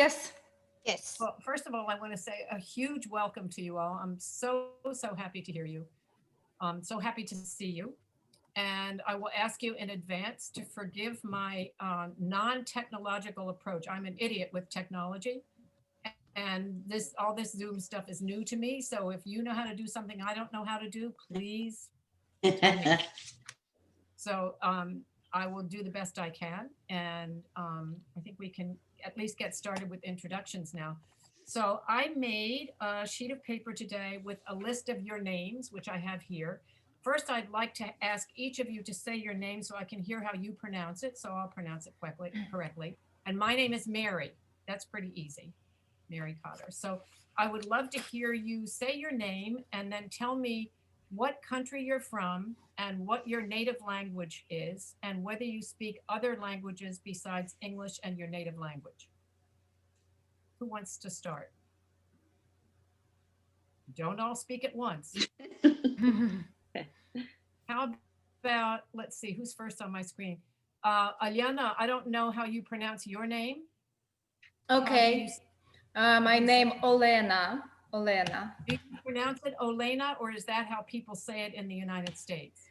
Yes. Yes. Well, first of all, I want to say a huge welcome to you all. I'm so happy to hear you. I'm so happy to see you. And I will ask you in advance to forgive my non-technological approach. I'm an idiot with technology, and all this Zoom stuff is new to me. So if you know how to do something I don't know how to do, please tell me. So I will do the best I can, and I think we can at least get started with introductions now. So I made a sheet of paper today with a list of your names, which I have here. First, I'd like to ask each of you to say your name so I can hear how you pronounce it. So I'll pronounce it correctly. And my name is Mary. That's pretty easy, Mary Cotter. So I would love to hear you say your name and then tell me what country you're from and what your native language is and whether you speak other languages besides English and your native language. Who wants to start? Don't all speak at once. How about, let's see, who's first on my screen? Aliana, I don't know how you pronounce your name. Okay. My name Olena. Olena. Do you pronounce it Olena, or is that how people say it in the United States?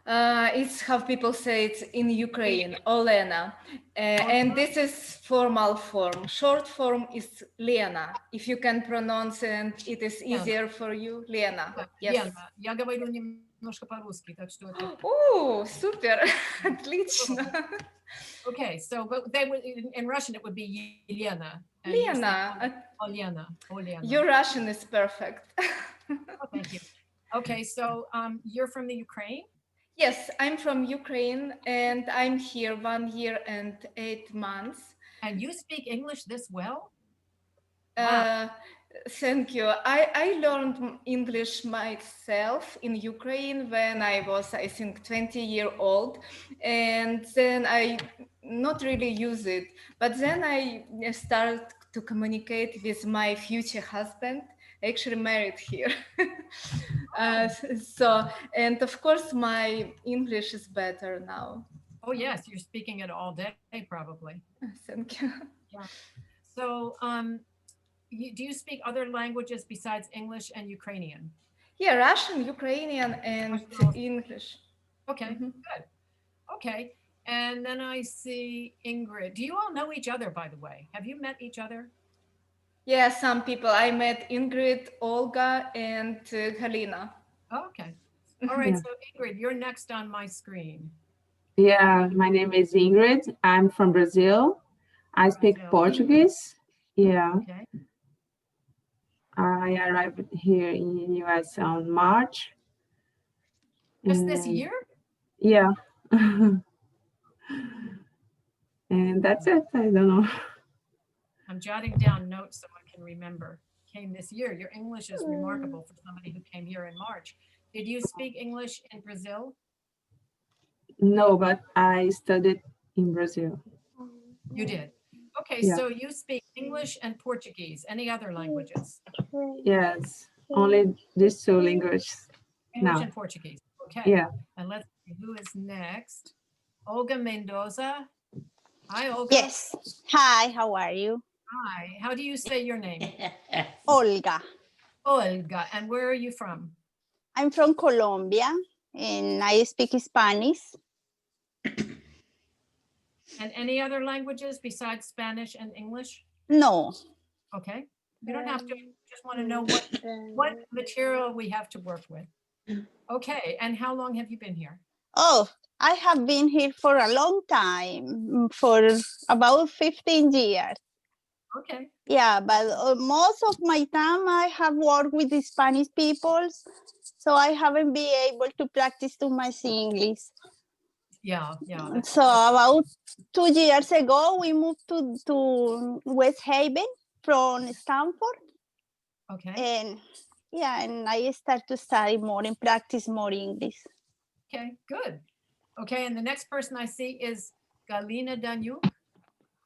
It's how people say it in Ukraine, Olena. And this is formal form. Short form is Lena. If you can pronounce and it is easier for you, Lena. Yes. Лена. Я говорю немножко по-русски, так что это... О, супер, отлично. Okay, so but they would in Russian it would be Yelena. Lena. Olena. Olena. Your Russian is perfect. Oh, thank you. Okay, so you're from the Ukraine? Yes, I'm from Ukraine and I'm here 1 year and 8 months. And you speak English this well? Wow. Thank you. I learned English myself in Ukraine when I was, I think, 20-year-old. And then I not really use it. But then I started to communicate with my future husband, actually married here. And of course, my English is better now. Oh, yes, you're speaking it all day, probably. Thank you. Yeah. So, do you speak other languages besides English and Ukrainian? Yeah, Russian, Ukrainian, and English. Okay, good. Okay. And then I see Ingrid. Do you all know each other, by the way? Have you met each other? Yeah, some people. I met Ingrid, Olga, and Galina. Okay. All right. So Ingrid, you're next on my screen. Yeah, my name is Ingrid. I'm from Brazil. I speak Portuguese. Yeah. Okay. I arrived here in the US on March. Just this year? Yeah. And that's it. I don't know. I'm jotting down notes so I can remember. Came this year. Your English is remarkable for somebody who came here in March. Did you speak English in Brazil? No, but I studied in Brazil. You did? Okay, Yeah. so you speak English and Portuguese. Any other languages? Yes, only these two languages. English now. and Portuguese. Okay. Yeah. And let's see who is next. Olga Mendoza. Hi, Olga. Yes. Hi, how are you? Hi. How do you say your name? Olga. Olga. And where are you from? I'm from Colombia and I speak Spanish. And any other languages besides Spanish and English? No. Okay. You don't have to. Just want to know what material we have to work with. Okay. And how long have you been here? Oh, I have been here for a long time, for about 15 years. Okay. Yeah, but most of my time I have worked with the Spanish people, so I haven't been able to practice too much English. Yeah. So about 2 years ago, we moved to West Haven from Stratford. Okay. And yeah, and I start to study more and practice more English. Okay, good. Okay, and the next person I see is Galina Danuk.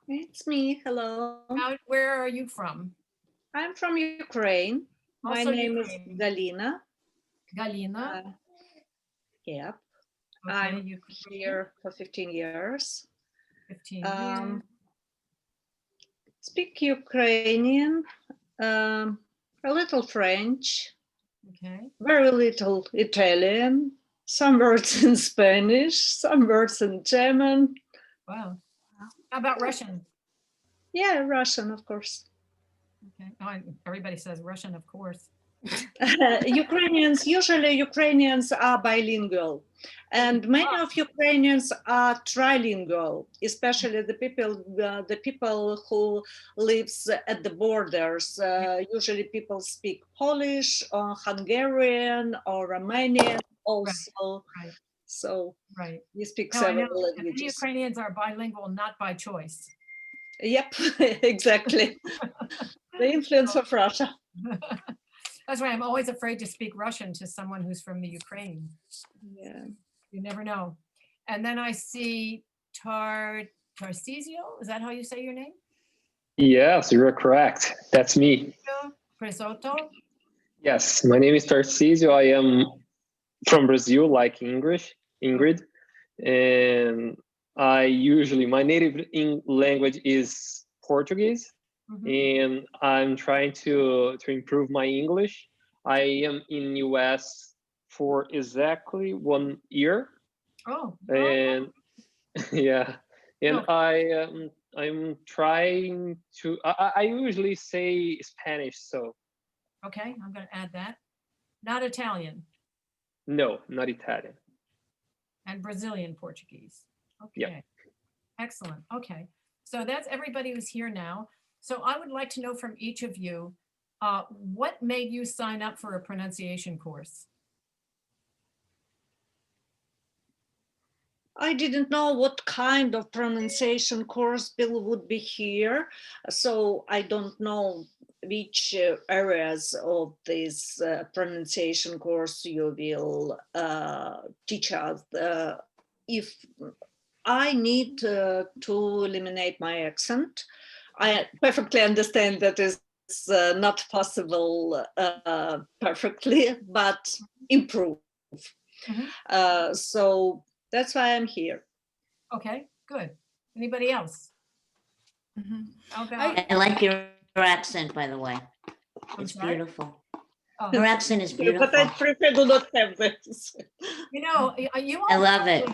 It's me. Hello. Where are you from? I'm from Ukraine. My Also name Ukraine. is Galina. Galina. Yep. Okay, I'm Ukraine. here for 15 years. 15 years. Speak Ukrainian, a little French, Okay. very little Italian, some words in Spanish, some words in German. Wow. How about Russian? Yeah, Russian, of course. Okay. Oh, everybody says Russian, of course. Usually Ukrainians are bilingual, and many of Ukrainians are trilingual, especially the people who lives at the borders. Usually people speak Polish or Hungarian or Romanian also. Right. So Right. you speak No, I know. several Many languages. Ukrainians are bilingual, not by choice. Yep, exactly. The influence of Russia. That's why I'm always afraid to speak Russian to someone who's from the Ukraine. Yeah. You never know. And then I see Tarcisio. Is that how you say your name? Yes, you're correct. That's me. Presotto. Yes, my name is Tarcisio. I am from Brazil, like Ingrid. And my native language is Portuguese. And I'm trying to improve my English. I am in US for exactly 1 year. Oh. And yeah, and I'm trying to. I usually say Spanish, so Okay, I'm going to add that. Not Italian. no, not Italian. And Brazilian Portuguese. Okay. Yeah. Excellent. Okay. So that's everybody who's here now. So I would like to know from each of you, what made you sign up for a pronunciation course? I didn't know what kind of pronunciation course Bill would be here, so I don't know which areas of this pronunciation course you will teach us. If I need to eliminate my accent, I perfectly understand that is not possible perfectly, but improve. So that's why I'm here. Okay, good. Anybody else? How about, I like your accent, by the way. I'm It's sorry? beautiful. Oh, Your accent is But I beautiful. prefer to not have this. you know, you all I love it.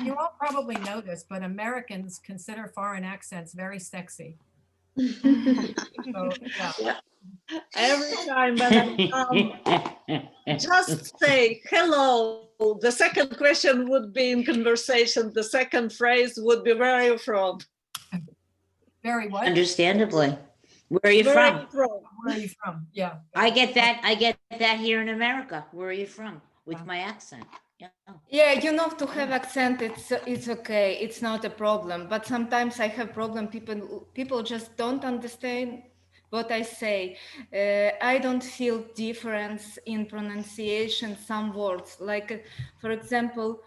You all probably know this, but Americans consider foreign accents very sexy. So, yeah. Every time when I just say hello, the second question would be in conversation. The second phrase would be, where are you from? Very what? Understandably. Where are you Where are from? you from? Where are you from? Yeah. I get that here in America. Where are you from? With my accent. Yeah. Yeah, you know, to have accent, it's okay. It's not a problem. But sometimes I have problem. People just don't understand what I say. I don't feel difference in pronunciation. Some words, like for example,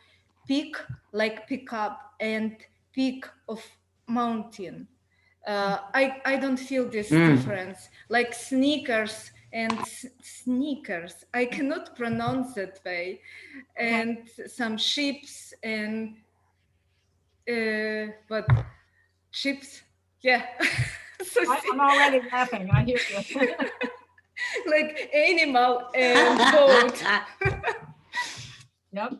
peak, like pick up, and peak of mountain. I don't feel this difference. Like sneakers and sneakers, I cannot pronounce that way. And some ships and but ships, yeah. So I'm already laughing. I hear you. like animal and boat. Yep.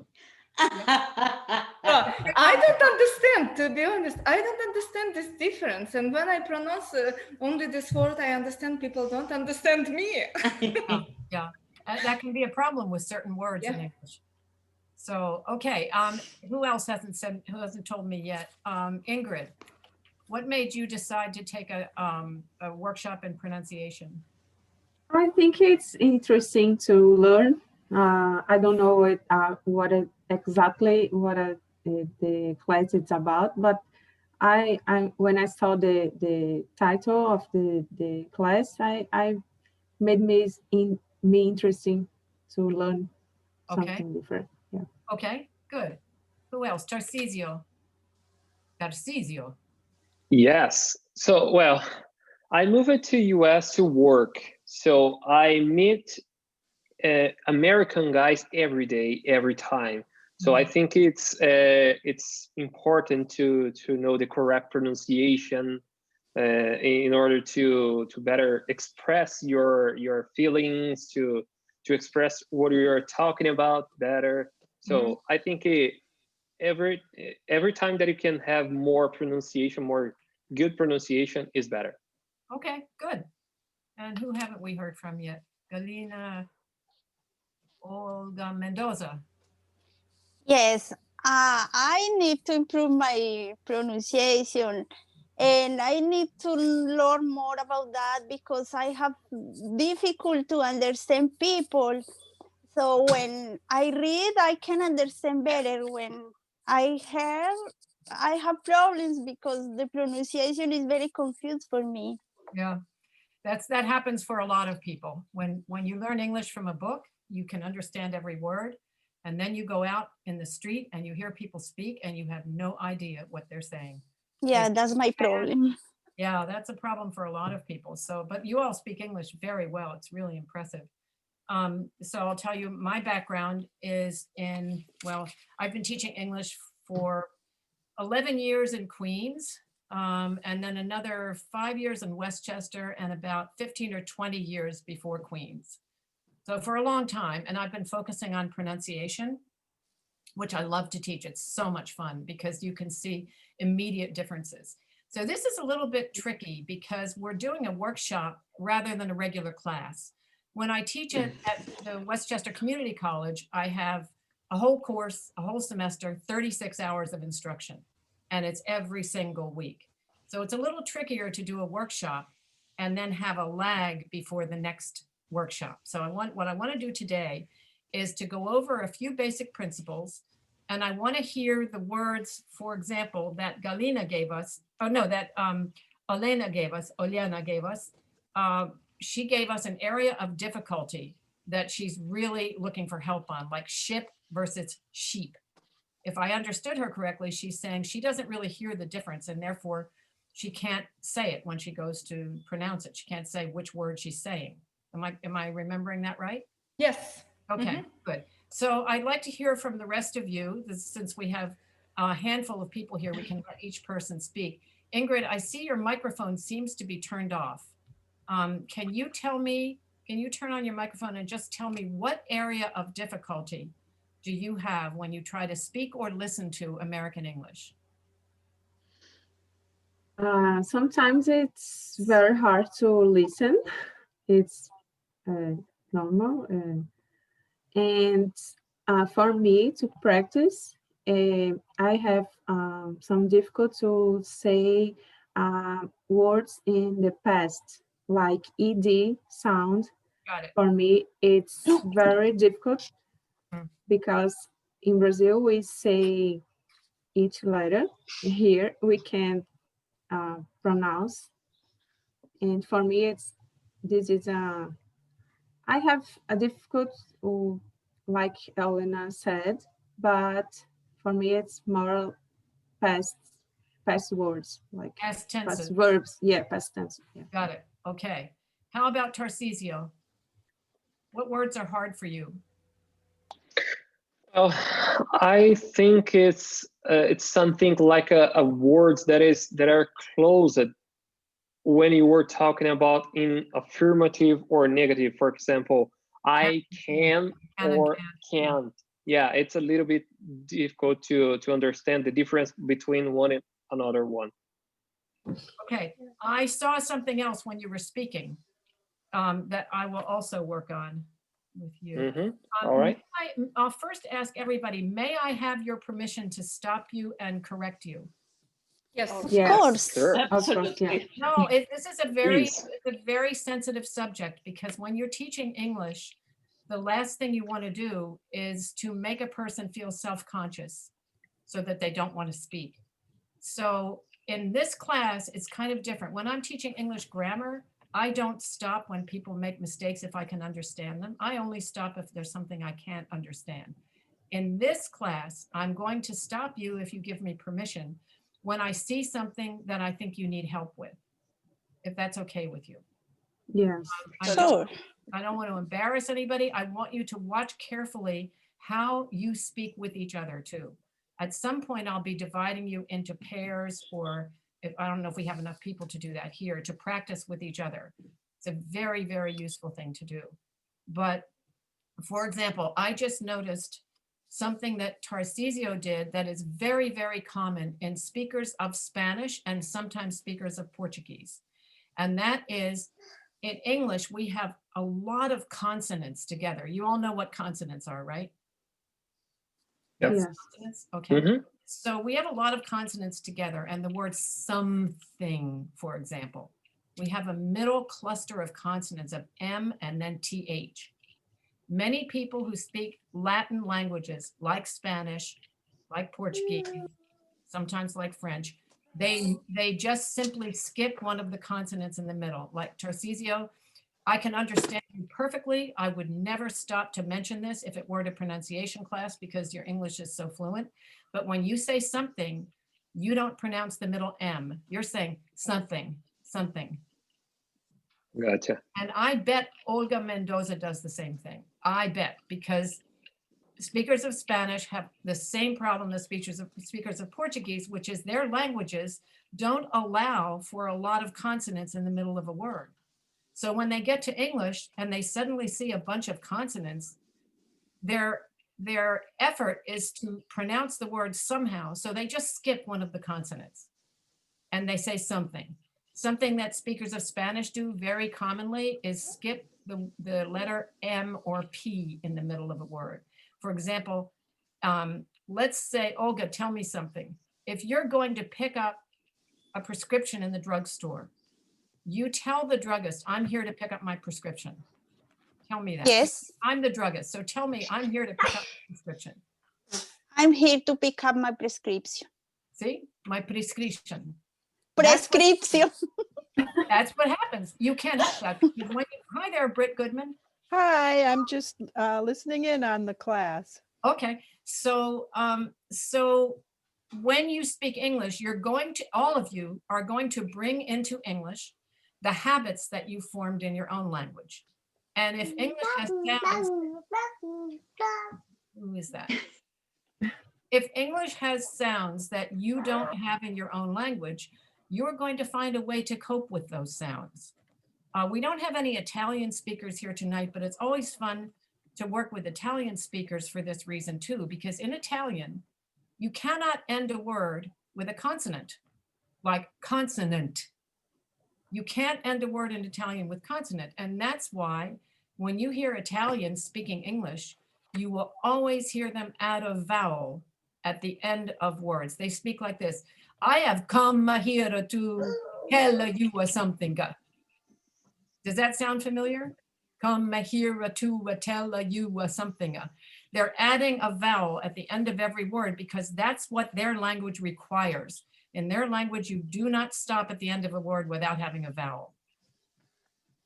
I don't understand, to be honest. I don't understand this difference. And when I pronounce only this word, I understand people don't understand me. Yeah. That can be a problem with certain words in English. So, okay. Who else who hasn't told me yet? Ingrid, what made you decide to take a workshop in pronunciation? I think it's interesting to learn. I don't know exactly what the class is about, but I when I saw the title of the class, I made me interesting to learn something different. Yeah. Okay, good. Who else? Tarcisio. Yes. So, well, I moved to US to work. So I meet American guys every day, every time. So I think it's important to know the correct pronunciation in order to better express your feelings, to express what you're talking about better. So I think every time that you can have more pronunciation, more good pronunciation is better. Okay, good. And who haven't we heard from yet? Galina, Olga Mendoza. Yes, I need to improve my pronunciation, and I need to learn more about that because I have difficult to understand people. So when I read, I can understand better. When I hear, I have problems because the pronunciation is very confused for me. Yeah, that happens for a lot of people. When you learn English from a book, you can understand every word. And then you go out in the street and you hear people speak and you have no idea what they're saying. Yeah, It's that's my bad. problem. Yeah, that's a problem for a lot of people. So, but you all speak English very well. It's really impressive. So I'll tell you, my background is well, I've been teaching English for 11 years in Queens, and then another 5 years in Westchester, and about 15 or 20 years before Queens. So for a long time, and I've been focusing on pronunciation, which I love to teach. It's so much fun because you can see immediate differences. So this is a little bit tricky because we're doing a workshop rather than a regular class. When I teach it at the Westchester Community College, I have a whole course, a whole semester, 36 hours of instruction, and it's every single week. So it's a little trickier to do a workshop and then have a lag before the next workshop. So what I want to do today is to go over a few basic principles, and I want to hear the words, for example, that Galina gave us, oh no, that Oleana gave us. She gave us an area of difficulty that she's really looking for help on, like ship versus sheep. If I understood her correctly, she's saying she doesn't really hear the difference, and therefore she can't say it when she goes to pronounce it. She can't say which word she's saying. Am I remembering that right? Yes. Okay, good. So I'd like to hear from the rest of you, since we have a handful of people here, we can let each person speak. Ingrid, I see your microphone seems to be turned off. Can you turn on your microphone and just tell me what area of difficulty do you have when you try to speak or listen to American English? Sometimes it's very hard to listen. It's normal. And for me to practice, I have some difficult to say words in the past, like ed sound. Got it. For me, it's very difficult because in Brazil we say each letter. Here we can pronounce, and for me, I have a difficult, like Elena said, but for me it's more past words, like Past tenses. past verbs. Yeah, past tense. Yeah. Got it. Okay. How about Tarcisio? What words are hard for you? Well, I think it's something like a words that are closed when you were talking about in affirmative or negative. For example, I can or can't. Yeah, it's a little bit difficult to understand the difference between one and another one. Okay, I saw something else when you were speaking that I will also work on with you. All right. I'll first ask everybody, may I have your permission to stop you and correct you? Yes. Of Yes, course. Sure. Absolutely. No, this is a Please. very sensitive subject, because when you're teaching English, the last thing you want to do is to make a person feel self-conscious so that they don't want to speak. So in this class, it's kind of different. When I'm teaching English grammar, I don't stop when people make mistakes if I can understand them. I only stop if there's something I can't understand. In this class, I'm going to stop you if you give me permission when I see something that I think you need help with, if that's okay with you. Yes. Sure. I don't want to embarrass anybody. I want you to watch carefully how you speak with each other too. At some point, I'll be dividing you into pairs or I don't know if we have enough people to do that here, to practice with each other. It's a very, very useful thing to do. But for example, I just noticed something that Tarcisio did that is very, very common in speakers of Spanish and sometimes speakers of Portuguese. And that is, in English, we have a lot of consonants together. You all know what consonants are, right? Yep. Yes. Consonants? Okay. Mhm. So we have a lot of consonants together, and the word something, for example, we have a middle cluster of consonants of M and then TH. Many people who speak Latin languages, like Spanish, like Portuguese, sometimes like French, they just simply skip one of the consonants in the middle. Like Tarcisio, I can understand you perfectly. I would never stop to mention this if it were a pronunciation class because your English is so fluent. But when you say something, you don't pronounce the middle M. You're saying something, something. Gotcha. And I bet Olga Mendoza does the same thing. I bet, because speakers of Spanish have the same problem as speakers of Portuguese, which is their languages don't allow for a lot of consonants in the middle of a word. So when they get to English and they suddenly see a bunch of consonants, their effort is to pronounce the word somehow. So they just skip one of the consonants and they say something. Something that speakers of Spanish do very commonly is skip the letter M or P in the middle of a word. For example, let's say, Olga, tell me something. If you're going to pick up a prescription in the drugstore, you tell the druggist, I'm here to pick up my prescription. Tell me that. Yes, I'm the druggist, so tell me I'm here to pick up my prescription. I'm here to pick up my prescription. See, my prescription. Prescription. That's what happens. You can't help that. Because when hi there, Britt Goodman. Hi, I'm just listening in on the class. Okay, so so when you speak English, you're going to, all of you are going to bring into English the habits that you formed in your own language. And if English has sounds, who is that? If English has sounds that you don't have in your own language, you're going to find a way to cope with those sounds. We don't have any Italian speakers here tonight, but it's always fun to work with Italian speakers for this reason too, because in Italian, you cannot end a word with a consonant, like consonant. You can't end a word in Italian with consonant. And that's why when you hear Italians speaking English, you will always hear them add a vowel at the end of words. They speak like this. I have come here to tell you something. Does that sound familiar? Come here to tell you something. They're adding a vowel at the end of every word because that's what their language requires. In their language, you do not stop at the end of a word without having a vowel.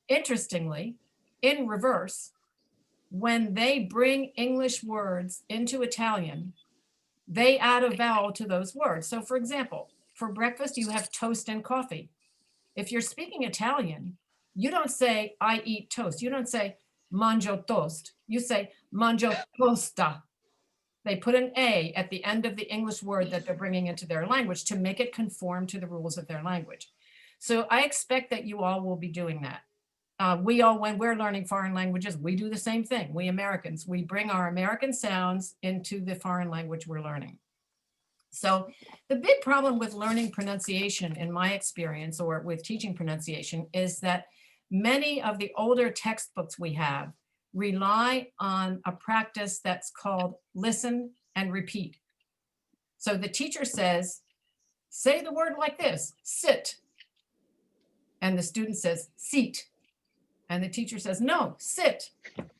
Interestingly, in reverse, when they bring English words into Italian, they add a vowel to those words. So for example, for breakfast, you have toast and coffee. If you're speaking Italian, you don't say, I eat toast. You don't say, mangio toast. You say, mangio tosta. They put an A at the end of the English word that they're bringing into their language to make it conform to the rules of their language. So I expect that you all will be doing that. When we're learning foreign languages, we do the same thing. We Americans, we bring our American sounds into the foreign language we're learning. So the big problem with learning pronunciation, in my experience, or with teaching pronunciation, is that many of the older textbooks we have rely on a practice that's called listen and repeat. So the teacher says, say the word like this, sit. And the student says, seat. And the teacher says, no, sit.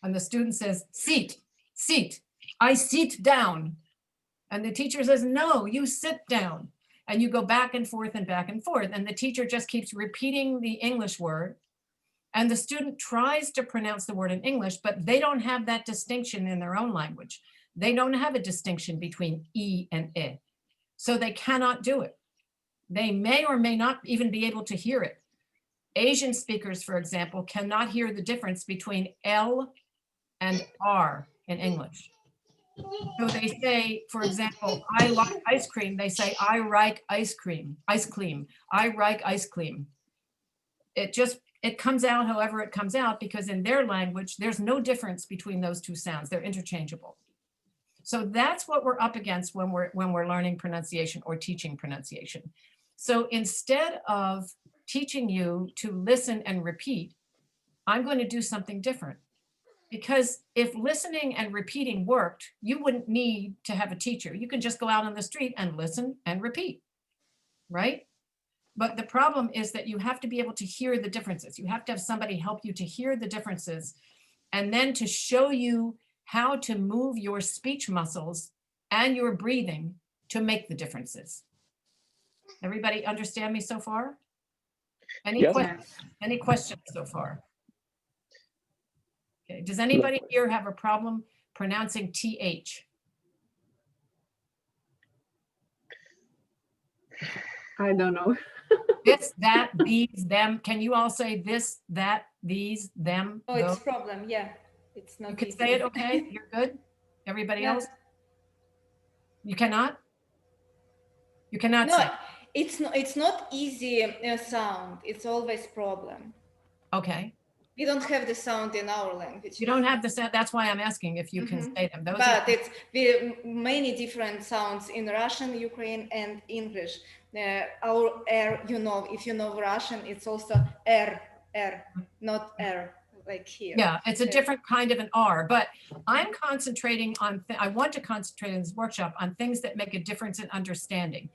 And the student says, seat, seat. I sit down. And the teacher says, no, you sit down. And you go back and forth and back and forth. And the teacher just keeps repeating the English word. And the student tries to pronounce the word in English, but they don't have that distinction in their own language. They don't have a distinction between E and I. So they cannot do it. They may or may not even be able to hear it. Asian speakers, for example, cannot hear the difference between L and R in English. So they say, for example, I like ice cream. They say, I like ice cream, ice cream. I like ice cream. It comes out however it comes out, because in their language, there's no difference between those two sounds. They're interchangeable. So that's what we're up against when we're learning pronunciation or teaching pronunciation. So instead of teaching you to listen and repeat, I'm going to do something different. Because if listening and repeating worked, you wouldn't need to have a teacher. You can just go out on the street and listen and repeat, right? But the problem is that you have to be able to hear the differences. You have to have somebody help you to hear the differences, and then to show you how to move your speech muscles and your breathing to make the differences. Everybody understand me so far? Any Yes. questions? Any questions so far? Okay. Does anybody here have a problem pronouncing TH? I don't know. This, that, these, them. Can you all say this, that, these, them? Oh, it's those? problem. Yeah, it's not. You can easy. say it, okay? You're good? Everybody Yeah. else? You cannot? You cannot No, say. it's not easy sound. It's always problem. Okay. We don't have the sound in our language. You don't have the sound. That's why I'm asking if you can say them. Those But are, it's many different sounds in Russian, Ukraine, and English. Our R, you know, if you know Russian, it's also R, not R, like here. yeah, it's a different kind of an R, but I'm concentrating on, I want to concentrate in this workshop on things that make a difference in understanding.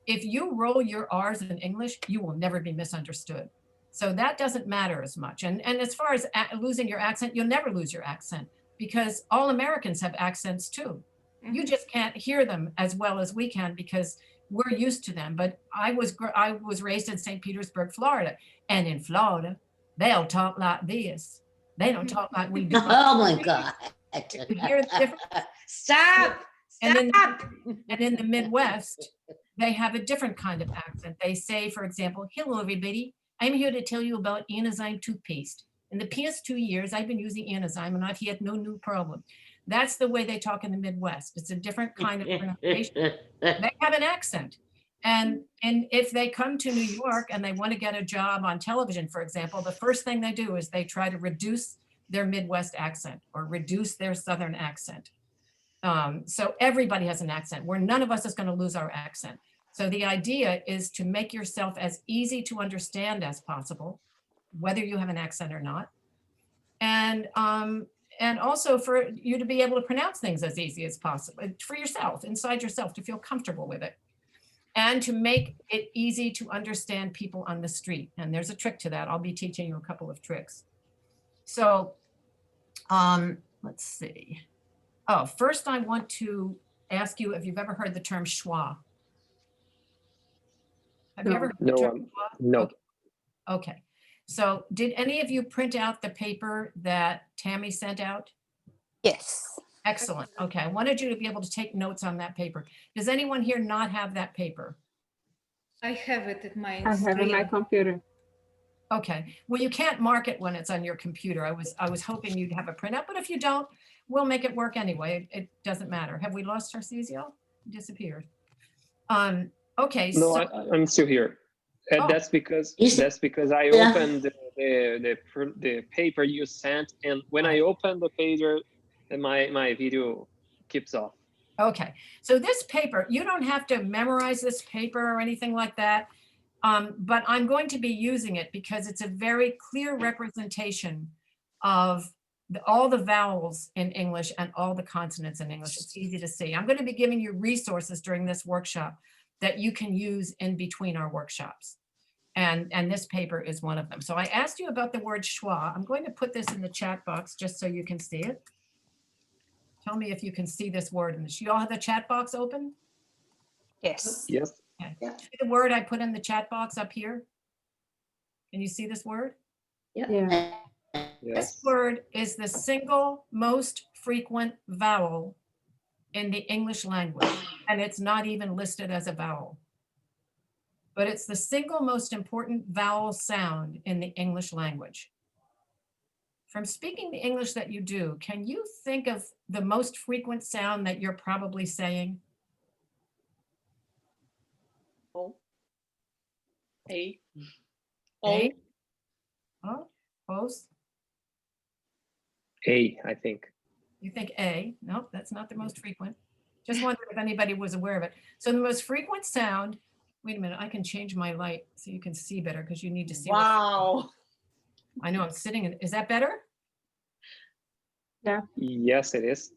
If you roll your R's in English, you will never be misunderstood. So that doesn't matter as much. And as far as losing your accent, you'll never lose your accent, because all Americans have accents too. You just can't hear them as well as we can because we're used to them. But I was raised in St. Petersburg, Florida, and in Florida, they'll talk like this. They don't talk like we do. Oh my God. You hear the difference? Stop. And Stop. in the Midwest, they have a different kind of accent. They say, for example, hello, everybody. I'm here to tell you about Anazyme toothpaste. In the past 2 years, I've been using Anazyme and I've had no new problem. That's the way they talk in the Midwest. It's a different kind of pronunciation. They have an accent. And if they come to New York and they want to get a job on television, for example, the first thing they do is they try to reduce their Midwest accent or reduce their Southern accent. So everybody has an accent, where none of us is going to lose our accent. So the idea is to make yourself as easy to understand as possible, whether you have an accent or not. And also for you to be able to pronounce things as easy as possible for yourself, inside yourself, to feel comfortable with it. And to make it easy to understand people on the street. And there's a trick to that. I'll be teaching you a couple of tricks. So let's see. Oh, first I want to ask you if you've ever heard the term Schwa. Have you ever heard the term Schwa? No. Okay. So did any of you print out the paper that Tammy sent out? Yes. Excellent. Okay. I wanted you to be able to take notes on that paper. Does anyone here not have that paper? I have it at my I have it in my computer. Okay. Well, you can't mark it when it's on your computer. I was hoping you'd have a printout, but if you don't, we'll make it work anyway. It doesn't matter. Have we lost Tarcisio? Disappeared. Okay. No, so, I'm still here. Oh. That's because I Yeah. opened the paper you sent, and when I open the page, my video keeps off. okay. So this paper, you don't have to memorize this paper or anything like that. But I'm going to be using it because it's a very clear representation of all the vowels in English and all the consonants in English. It's easy to see. I'm going to be giving you resources during this workshop that you can use in between our workshops. And this paper is one of them. So I asked you about the word schwa. I'm going to put this in the chat box just so you can see it. Tell me if you can see this word in this. You all have the chat box open? Yes. Yes. Okay. See the word I put in the chat box up here? Can you see this word? Yeah. This Yes. word is the single most frequent vowel in the English language, and it's not even listed as a vowel. But it's the single most important vowel sound in the English language. from speaking the English that you do, can you think of the most frequent sound that you're probably saying? O. A. A? O. Oh, close. A, I think. You think A? Nope, that's not the most frequent. Just wondered if anybody was aware of it. So the most frequent sound, wait a minute, I can change my light so you can see better because you need to see. Wow. I know I'm sitting in, is that better? Yes, it is.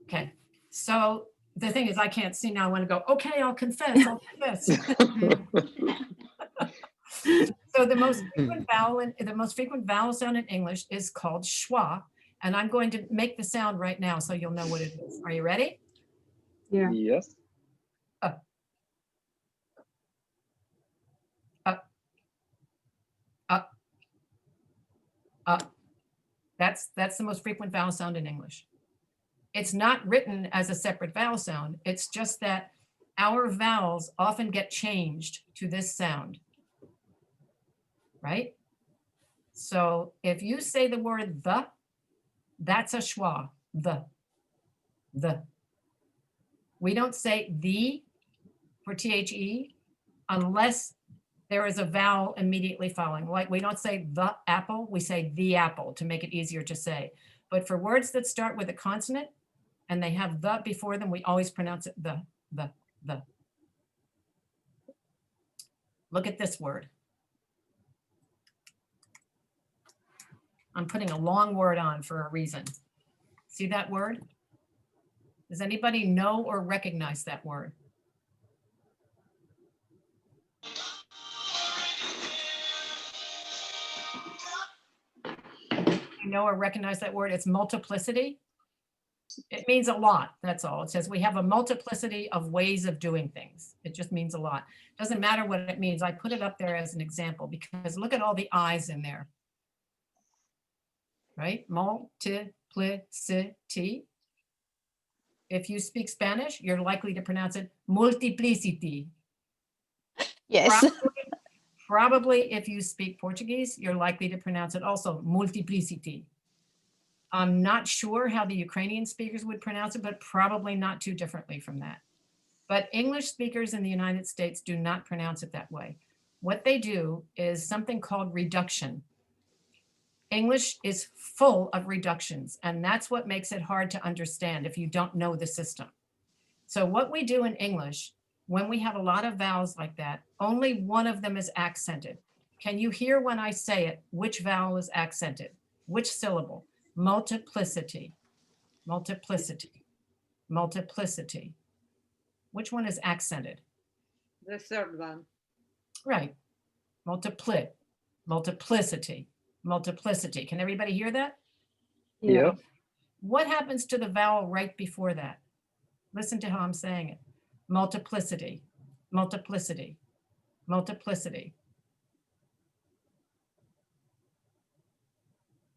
Okay, so the thing is I can't see now. I want to go, okay, I'll confess, I'll confess. So the most frequent vowel sound in English is called schwa, and I'm going to make the sound right now so you'll know what it is. Are you ready? Yeah. Yes. That's the most frequent vowel sound in English. It's not written as a separate vowel sound. It's just that our vowels often get changed to this sound, right? So if you say the word the, that's a schwa, the. We don't say the for THE unless there is a vowel immediately following. Like we don't say the apple, we say the apple to make it easier to say. But for words that start with a consonant and they have the before them, we always pronounce it the. Look at this word. I'm putting a long word on for a reason. See that word? Does anybody know or recognize that word? You know or recognize that word? It's multiplicity. It means a lot, that's all. It says we have a multiplicity of ways of doing things. It just means a lot. Doesn't matter what it means. I put it up there as an example because look at all the I's in there. Right? Multiplicity. If you speak Spanish, you're likely to pronounce it multiplicity. Yes. Probably if you speak Portuguese, you're likely to pronounce it also multiplicity. I'm not sure how the Ukrainian speakers would pronounce it, but probably not too differently from that. But English speakers in the United States do not pronounce it that way. What they do is something called reduction. English is full of reductions, and that's what makes it hard to understand if you don't know the system. So what we do in English, when we have a lot of vowels like that, only one of them is accented. Can you hear when I say it, which vowel is accented? Which syllable? Multiplicity, multiplicity, multiplicity. Which one is accented? The third one. Right. Multiplicity, multiplicity. Can everybody hear that? Yeah. What happens to the vowel right before that? Listen to how I'm saying it. Multiplicity, multiplicity, multiplicity.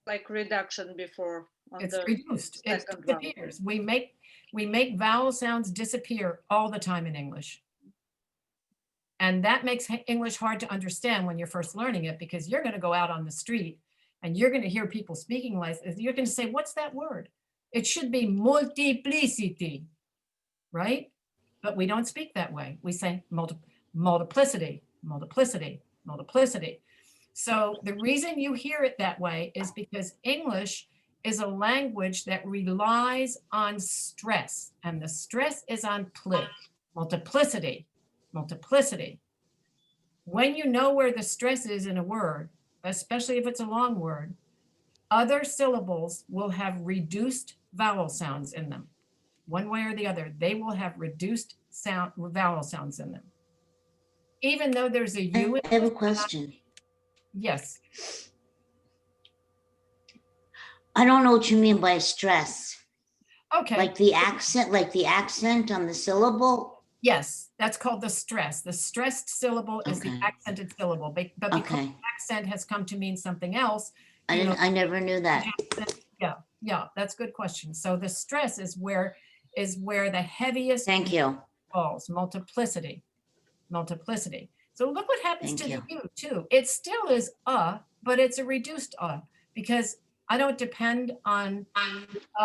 Like reduction before. It's reduced. It second vowel. disappears. We make vowel sounds disappear all the time in English. And that makes English hard to understand when you're first learning it, because you're going to go out on the street and you're going to hear people speaking like this. You're going to say, what's that word? It should be multiplicity, right? But we don't speak that way. We say multiplicity, multiplicity, multiplicity. So the reason you hear it that way is because English is a language that relies on stress, and the stress is on multiplicity, multiplicity. When you know where the stress is in a word, especially if it's a long word, other syllables will have reduced vowel sounds in them. One way or the other, they will have reduced vowel sounds in them. Even though there's a U. I have a question. Yes. I don't know what you mean by stress. Okay. Like the accent on the syllable? Yes, that's called the stress. The stressed syllable is the accented syllable, but because accent has come to mean something else. I never knew that. Yeah, that's a good question. So the stress is where the heaviest falls. Multiplicity. So look what happens to the U too. It still is but it's a reduced because I don't depend on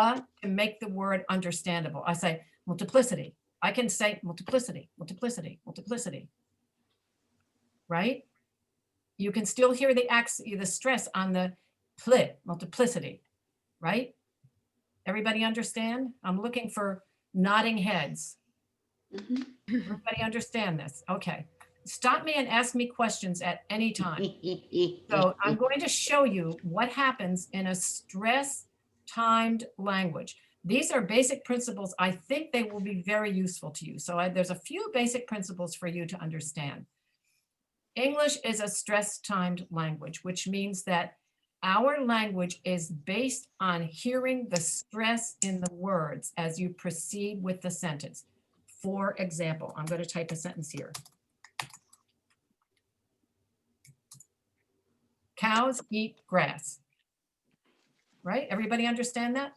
to make the word understandable. I say multiplicity. I can say multiplicity, multiplicity, multiplicity, right? You can still hear the stress on the multiplicity, right? Everybody understand? I'm looking for nodding heads. Everybody understand this? Okay. Stop me and ask me questions at any time. So I'm going to show you what happens in a stress-timed language. These are basic principles. I think they will be very useful to you. So there's a few basic principles for you to understand. English is a stress-timed language, which means that our language is based on hearing the stress in the words as you proceed with the sentence. For example, I'm going to type a sentence here. Cows eat grass. Right? Everybody understand that?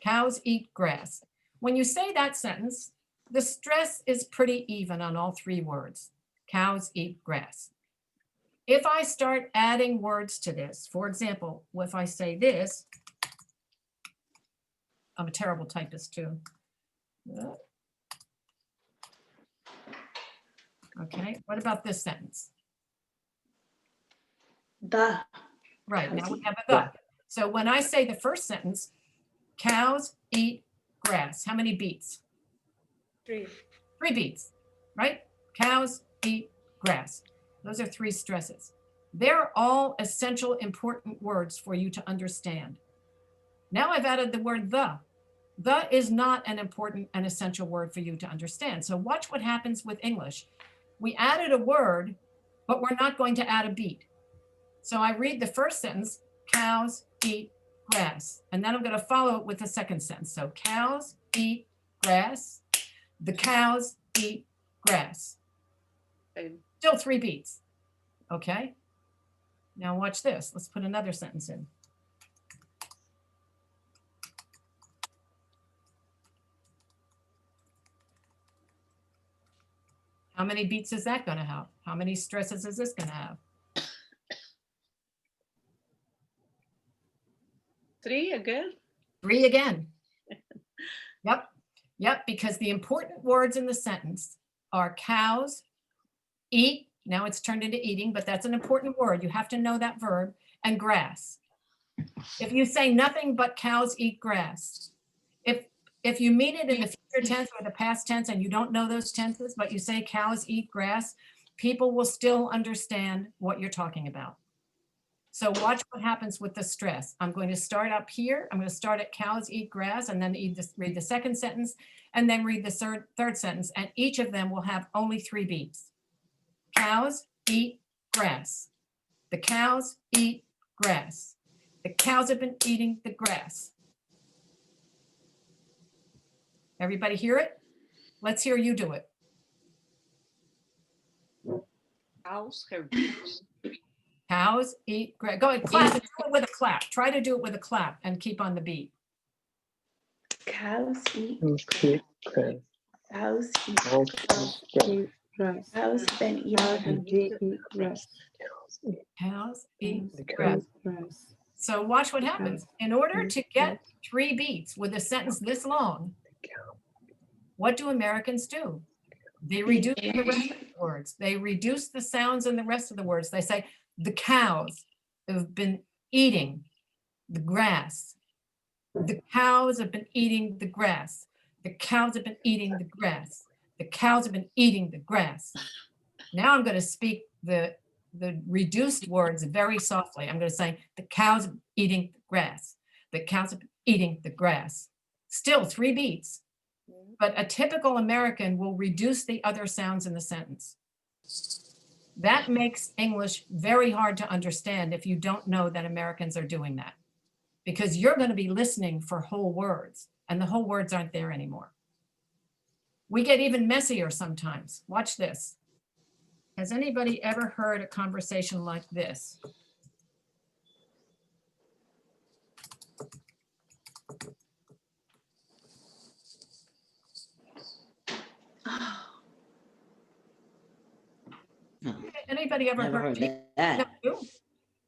Cows eat grass. When you say that sentence, the stress is pretty even on all three words. Cows eat grass. If I start adding words to this, for example, if I say this, I'm a terrible typist too. Okay, what about this sentence? The. Right, now we have a the. So when I say the first sentence, cows eat grass, how many beats? 3. 3 beats, right? Cows eat grass. Those are 3 stresses. They're all essential, important words for you to understand. Now I've added the word the. The is not an important and essential word for you to understand. So watch what happens with English. We added a word, but we're not going to add a beat. So I read the first sentence, cows eat grass. And then I'm going to follow it with the second sentence. So cows eat grass. The cows eat grass. Still 3 beats. Okay. Now watch this. Let's put another sentence in. How many beats is that going to have? How many stresses is this going to have? 3 again? 3 again. Yep, because the important words in the sentence are cows, eat, now it's turned into eating, but that's an important word. You have to know that verb, and grass. If you say nothing but cows eat grass, if you mean it in the future tense or the past tense and you don't know those tenses, but you say cows eat grass, people will still understand what you're talking about. So watch what happens with the stress. I'm going to start up here. I'm going to start at cows eat grass and then read the second sentence and then read the third sentence. And each of them will have only 3 beats. Cows eat grass. The cows eat grass. The cows have been eating the grass. Everybody hear it? Let's hear you do it. Cows have beats. Cows eat grass. Go ahead, clap. Do it with a clap. Try to do it with a clap and keep on the beat. Cows eat grass. Cows eat Grass. Cows been eating Grass. Cows eat The grass. Grass. So watch what happens. In order to get 3 beats with a sentence this long, what do Americans do? They reduce the rest of the words. They reduce the sounds in the rest of the words. They say, the cows have been eating the grass. The cows have been eating the grass. The cows have been eating the grass. The cows have been eating the grass. Now I'm going to speak the reduced words very softly. I'm going to say, the cows are eating the grass. The cows are eating the grass. Still 3 beats, but a typical American will reduce the other sounds in the sentence. That makes English very hard to understand if you don't know that Americans are doing that, because you're going to be listening for whole words and the whole words aren't there anymore. We get even messier sometimes. Watch this. Has anybody ever heard a conversation like this? Anybody ever Never heard heard that.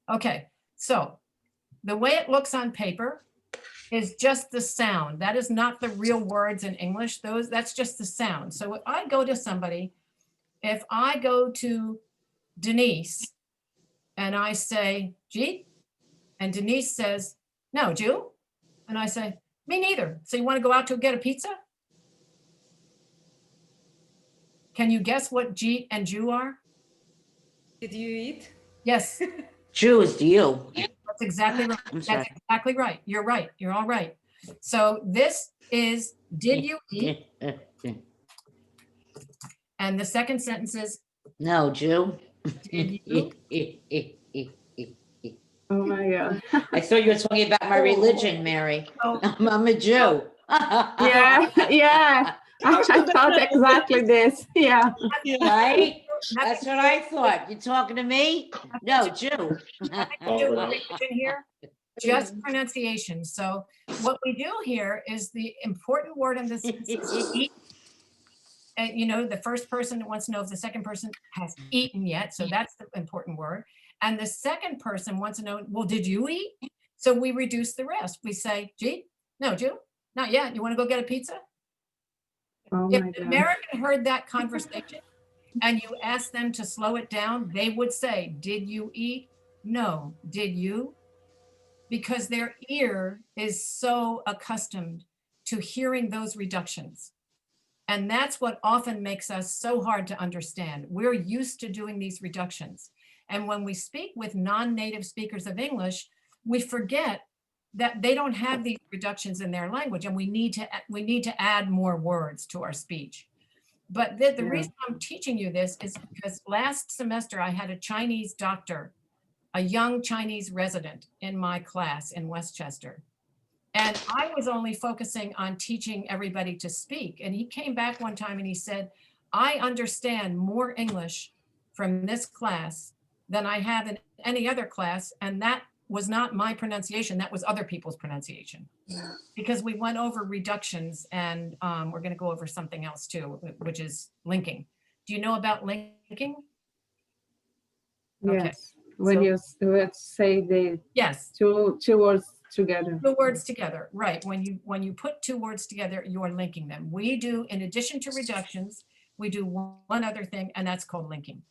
Okay, so the way it looks on paper is just the sound. That is not the real words in English. That's just the sound. So if I go to somebody, if I go to Denise and I say, Jeet, and Denise says, no, Jew. And I say, me neither. So you want to go out to get a pizza? Can you guess what Jeet and Jew are? Did you eat? Yes, Jew is you. that's exactly right. I'm That's sorry. exactly right. You're right. You're all right. So this is, did you eat? And the second sentence is, No, Jew. did you? Oh my God. I thought you were talking about my religion, Mary. Oh. I'm a Jew. Yeah, yeah. I thought exactly this. Yeah. Right? That's what I thought. You talking to me? No, Jew. Nothing to do with religion here, just pronunciation. So what we do here is the important word in this is eat. And you know, the first person wants to know if the second person has eaten yet. So that's the important word. And the second person wants to know, well, did you eat? So we reduce the rest. We say, gee, no, Jew, not yet. You want to go get a pizza? Oh If my the God. American heard that conversation and you asked them to slow it down, they would say, did you eat? No. Did you? Because their ear is so accustomed to hearing those reductions. And that's what often makes us so hard to understand. We're used to doing these reductions. And when we speak with non-native speakers of English, we forget that they don't have these reductions in their language, and we need to add more words to our speech. But the reason I'm teaching you this is because last semester I had a Chinese doctor, a young Chinese resident in my class in Westchester. And I was only focusing on teaching everybody to speak. And he came back one time and he said, I understand more English from this class than I have in any other class. And that was not my pronunciation, that was other people's pronunciation. Because we went over reductions, and we're going to go over something else too, which is linking. Do you know about linking? Yes. Okay. When So- you say the Yes. two words together. Two words together, right. When you put two words together, you're linking them. We do, in addition to reductions, we do one other thing, and that's called linking.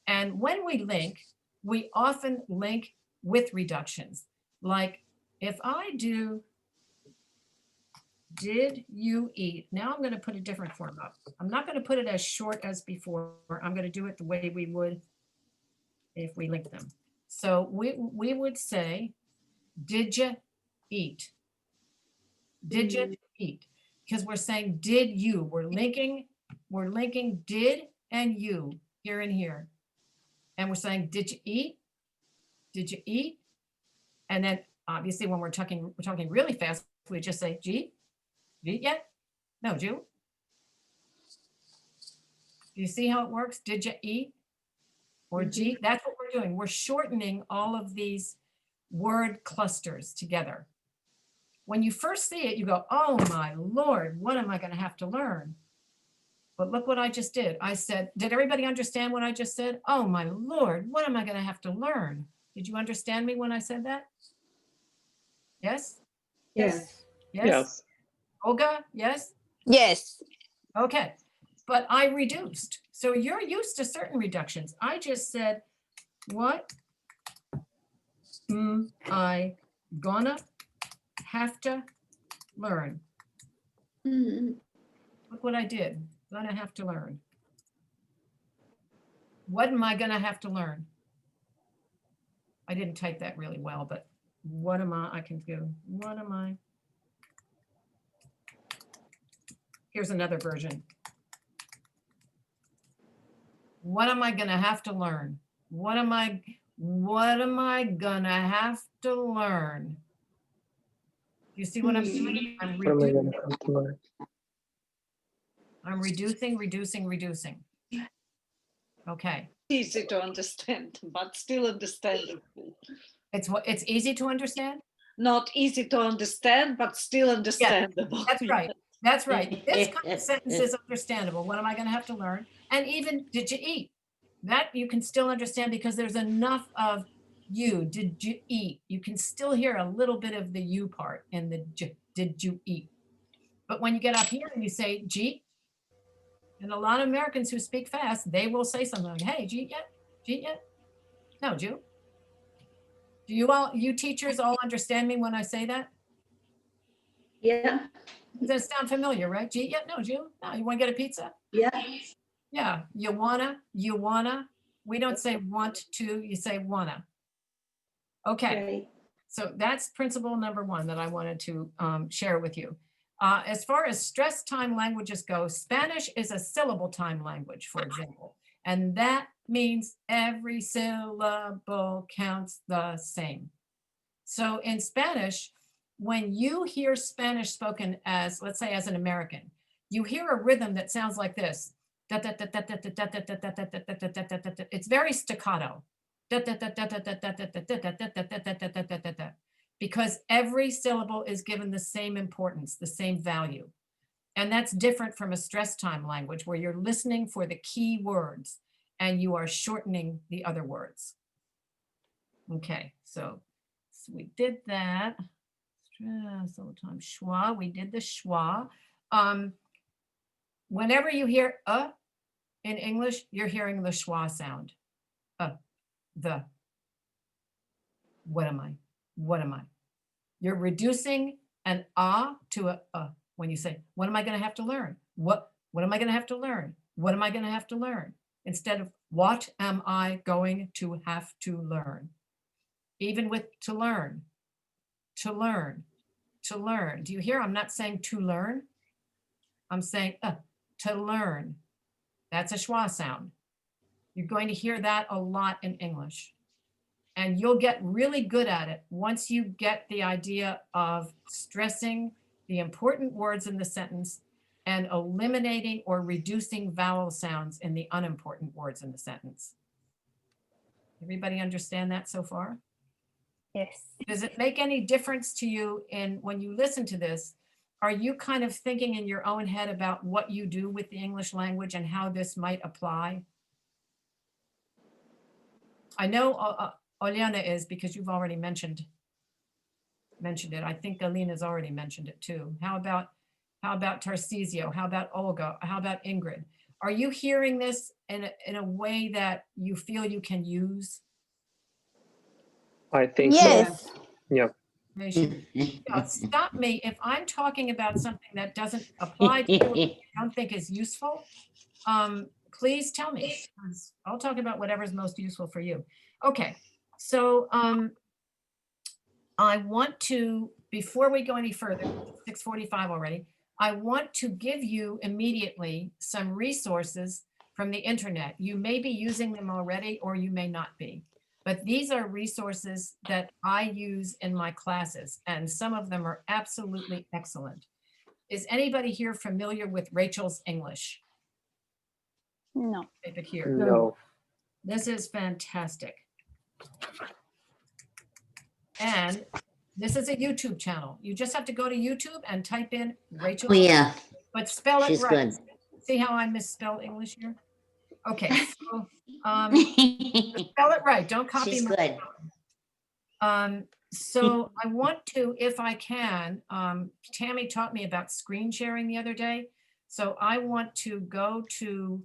And when we link, we often link with reductions. Like if I do, did you eat? Now I'm going to put a different form up. I'm not going to put it as short as before. I'm going to do it the way we would if we link them. So we would say, did you eat? Did you eat? Because we're saying, did you? We're linking did and you here and here. And we're saying, did you eat? Did you eat? And then obviously when we're talking really fast, we just say, G, you eat yet? No, Jew. Do you see how it works? Did you eat? Or G, that's what we're doing. We're shortening all of these word clusters together. When you first see it, you go, oh my Lord, what am I going to have to learn? But look what I just did. I said, did everybody understand what I just said? Oh my Lord, what am I going to have to learn? Did you understand me when I said that? Yes? Yes. Yes? Yes. Olga, yes? Yes. Okay, but I reduced. So you're used to certain reductions. I just said, what am I gonna have to learn? Look what I did. Gonna have to learn. What am I gonna have to learn? I didn't type that really well, but what am I can do? What am I? Here's another version. What am I gonna have to learn? What am I gonna have to learn? You see what I'm doing? I'm What am I reducing. gonna have to learn? I'm reducing. Okay. Easy to understand, but still understandable. It's easy to understand? Not easy to understand, but still understandable. That's right. That's right. This kind of sentence is understandable. What am I going to have to learn? And even did you eat? That you can still understand because there's enough of You, did you eat? You can still hear a little bit of the you part in the did you eat? But when you get up here and you say G, and a lot of Americans who speak fast, they will say something like, hey, G yet? G yet? No, Jew. Do you teachers all understand me when I say that? Yeah. Does that sound familiar, right? G yet? No, Jew. No, you want to get a pizza? Yeah. Yeah, you wanna. We don't say want to, you say wanna. Okay. Right. So that's principle number one that I wanted to share with you. As far as stress time languages go, Spanish is a syllable time language, for example, and that means every syllable counts the same. So in Spanish, when you hear Spanish spoken as, let's say, as an American, you hear a rhythm that sounds like this. It's very staccato. Because every syllable is given the same importance, the same value. And that's different from a stress time language where you're listening for the key words and you are shortening the other words. Okay, so we did that. Stress all the time. Schwa, we did the schwa. Whenever you hear in English, you're hearing the schwa sound. The. What am I? What am I? You're reducing an to a when you say, what am I going to have to learn? What am I going to have to learn? What am I going to have to learn? Instead of what am I going to have to learn? Even with to learn, to learn, to learn. Do you hear? I'm not saying to learn. I'm saying to learn. That's a schwa sound. You're going to hear that a lot in English. And you'll get really good at it once you get the idea of stressing the important words in the sentence and eliminating or reducing vowel sounds in the unimportant words in the sentence. Everybody understand that so far? Yes. Does it make any difference to you in when you listen to this? Are you kind of thinking in your own head about what you do with the English language and how this might apply? I know Oliana is because you've already mentioned it. I think Alina's already mentioned it too. How about Tarcisio? How about Olga? How about Ingrid? Are you hearing this in a way that you feel you can use? I think Yes. so. Yeah. Stop me if I'm talking about something that doesn't apply to you, I don't think is useful. Please tell me. I'll talk about whatever's most useful for you. Okay, so I want to, before we go any further, 6:45 already, I want to give you immediately some resources from the internet. You may be using them already or you may not be, but these are resources that I use in my classes and some of them are absolutely excellent. Is anybody here familiar with Rachel's English? No. Type it here. No. This is fantastic. And this is a YouTube channel. You just have to go to YouTube and type in Rachel. Oh, yeah. But spell it She's right. good. See how I misspell English here? Okay, so spell it right. Don't copy She's my good. So I want to, if I can, Tammy taught me about screen sharing the other day. So I want to go to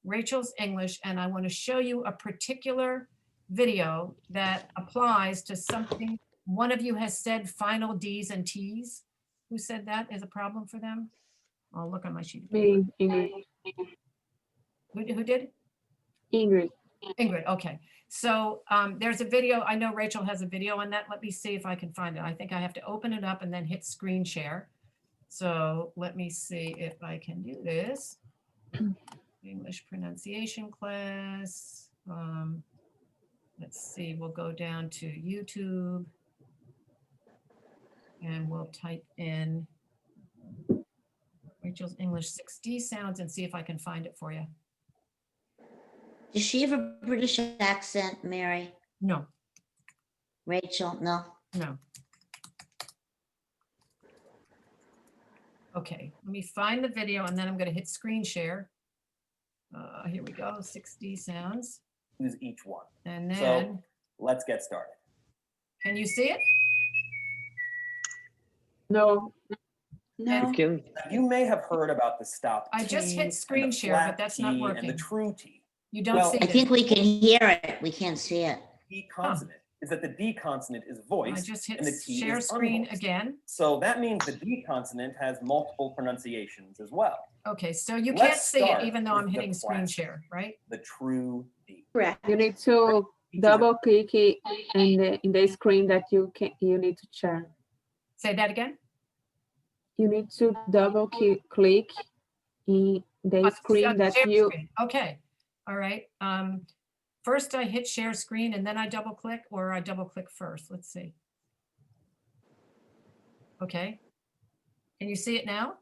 Rachel's English and I want to show you a particular video that applies to something. One of you has said final D's and T's. Who said that is a problem for them? I'll look on my sheet. Me, Ingrid. Who did? Ingrid. Ingrid, okay. So there's a video, I know Rachel has a video on that. Let me see if I can find it. I think I have to open it up and then hit screen share. So let me see if I can do this. English pronunciation class. Let's see, we'll go down to YouTube and we'll type in Rachel's English 6D sounds and see if I can find it for you. Does she have a British accent, Mary? No, Rachel, no? no. Okay, let me find the video and then I'm going to hit screen share. Here we go, 6D sounds. Who's each one? And then So let's get started. Can you see it? No. No. Okay. You may have heard about the stop I T just hit and screen the share, but flat that's T not and the working. true T. You don't Well, see I it. think we can hear it. We can't see it. D consonant is that the D consonant is I voiced just hit and the T share is screen unvoiced. again. So that means the D consonant has multiple pronunciations as well. Okay, so you Let's can't see it start even though I'm with the hitting screen classic. share, right? The true D. Correct. You need to double click it in the screen that you need to share. Say that again. You need to double click in the screen that Share you. screen. Okay, all right. First I hit share screen and then I double click, or I double click first. Let's see. Okay. Can you see it now?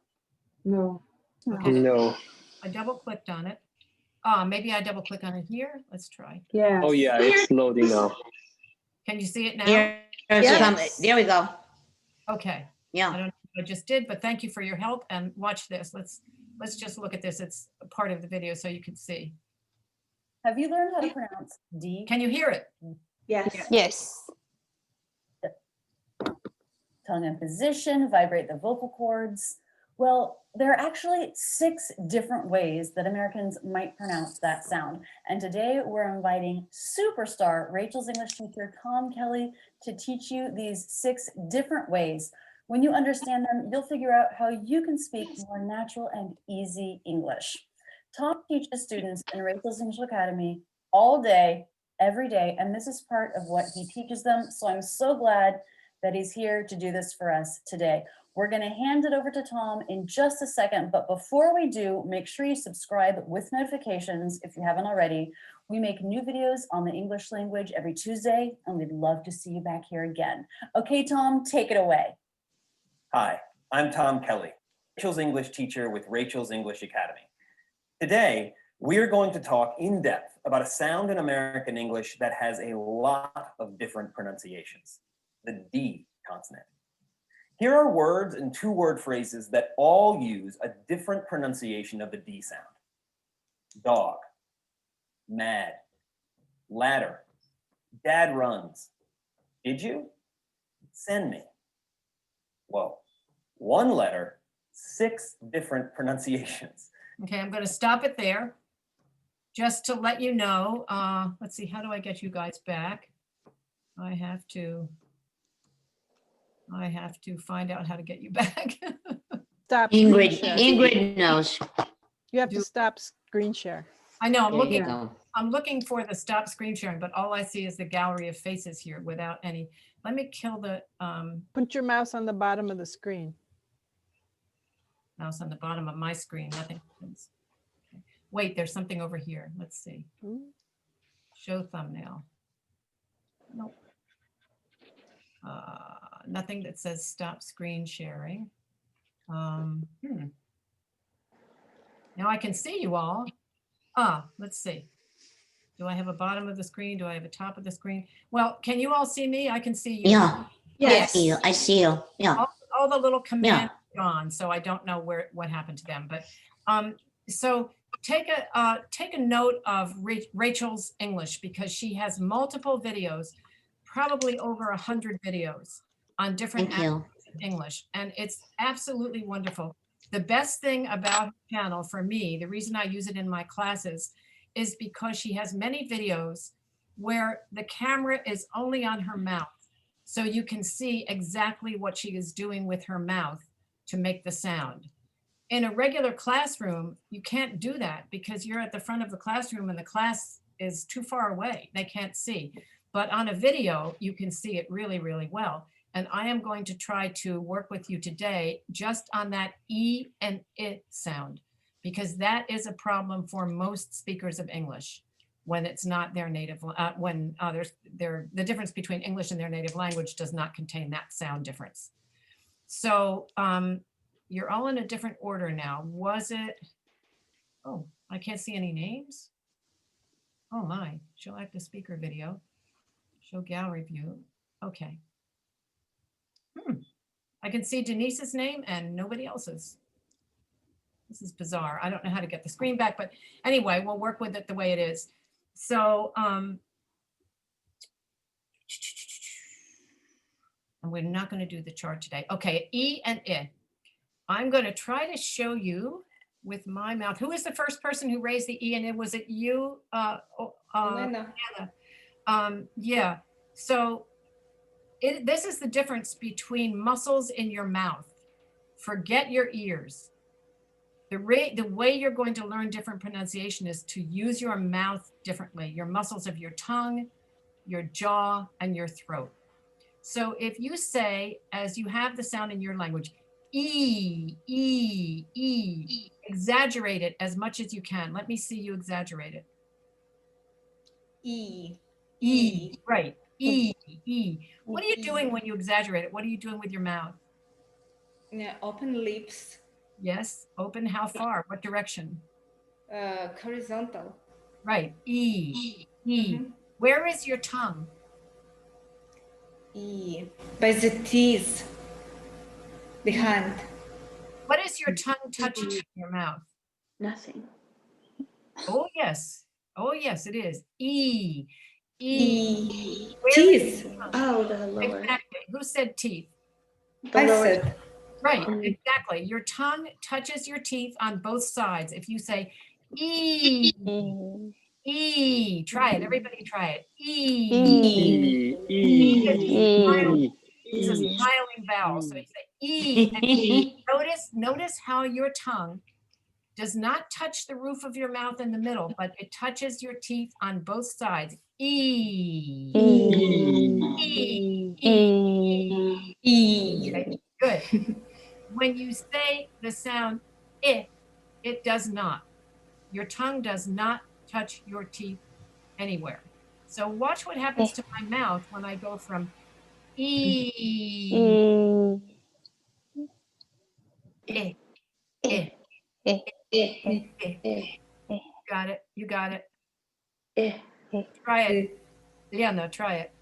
No. Okay. No. I double clicked on it. Maybe I double click on it here. Let's try. Yeah. Oh yeah, it's loading now. Can you see it now? Here, Yes. there we go. Okay. I Yeah. don't know what I just did, but thank you for your help, and watch this. Let's just look at this. It's a part of the video so you can see. Have you learned how to pronounce D? Can you hear it? Yes. Yes. Tongue in position, vibrate the vocal cords. Well, there are actually 6 different ways that Americans might pronounce that sound. And today we're inviting superstar Rachel's English teacher, Tom Kelly, to teach you these 6 different ways. When you understand them, you'll figure out how you can speak more natural and easy English. Tom teaches students in Rachel's English Academy all day, every day, and this is part of what he teaches them. So I'm so glad that he's here to do this for us today. We're going to hand it over to Tom in just a second, but before we do, make sure you subscribe with notifications if you haven't already. We make new videos on the English language every Tuesday, and we'd love to see you back here again. Okay, Tom, take it away. Hi, I'm Tom Kelly, Rachel's English teacher with Rachel's English Academy. Today, we're going to talk in depth about a sound in American English that has a lot of different pronunciations, the D consonant. Here are words and 2-word phrases that all use a different pronunciation of the D sound. Dog, mad, ladder, dad runs, did you? Send me. Whoa, 1 letter, 6 different pronunciations. Okay, I'm going to stop it there. Just to let you know, let's see, how do I get you guys back? I have to find out how to get you back. Stop screen Ingrid, share. Ingrid knows. You have to stop screen share. I know, There you go. I'm looking for the stop screen sharing, but all I see is the gallery of faces here without any. Let me kill the Put your mouse on the bottom of the screen. mouse on the bottom of my screen. Nothing happens. Okay. Wait, there's something over here. Let's see. Show thumbnail. Nope. Nothing that says stop screen sharing. Now I can see you all. Let's see. Do I have a bottom of the screen? Do I have a top of the screen? Well, can you all see me? I can see you. Yeah. Yes. I see you. I see you. Yeah. All the little commands are gone, so I don't know what happened to them. But so take a note of Rachel's English, because she has multiple videos, probably over 100 videos on different Thank you. aspects of English, and it's absolutely wonderful. The best thing about her channel for me, the reason I use it in my classes, is because she has many videos where the camera is only on her mouth. So you can see exactly what she is doing with her mouth to make the sound. In a regular classroom, you can't do that because you're at the front of the classroom and the class is too far away. They can't see. But on a video, you can see it really, really well. And I am going to try to work with you today just on that E and I sound, because that is a problem for most speakers of English when it's not their native, the difference between English and their native language does not contain that sound difference. So you're all in a different order now. Was it, oh, I can't see any names. Oh my, show active speaker video, show gallery view. Okay. I can see Denise's name and nobody else's. This is bizarre. I don't know how to get the screen back, but anyway, we'll work with it the way it is. So And we're not going to do the chart today. Okay, E and I. I'm going to try to show you with my mouth. Who is the first person who raised the E and I? Was it you? Elena. Yeah. So this is the difference between muscles in your mouth. Forget your ears. The way you're going to learn different pronunciation is to use your mouth differently, your muscles of your tongue, your jaw, and your throat. So if you say, as you have the sound in your language, E, E, E, exaggerate it as much as you can. Let me see you exaggerate it. E. E, right. E, E. What are you doing when you exaggerate it? What are you doing with your mouth? Yeah, open lips. Yes. Open how far? What direction? Horizontal. Right. E, E. Where is your tongue? E. By the teeth. Behind. What is your tongue touching in your mouth? Nothing. Oh, yes. Oh, yes, it is. E. E. Where Teeth. Oh, the lower. Exactly. Who said teeth? I said. Right, exactly. Your tongue touches your teeth on both sides. If you say E, E, try it. Everybody try it. E. It's a smiling vowel. So you say E. And notice how your tongue does not touch the roof of your mouth in the middle, but it touches your teeth on both sides. E. E. Okay, good. When you say the sound I, it does not. Your tongue does not touch your teeth anywhere. So watch what happens to my mouth when I go from E. I. I. Got it. You got it. Try it. Yeah, no, try it.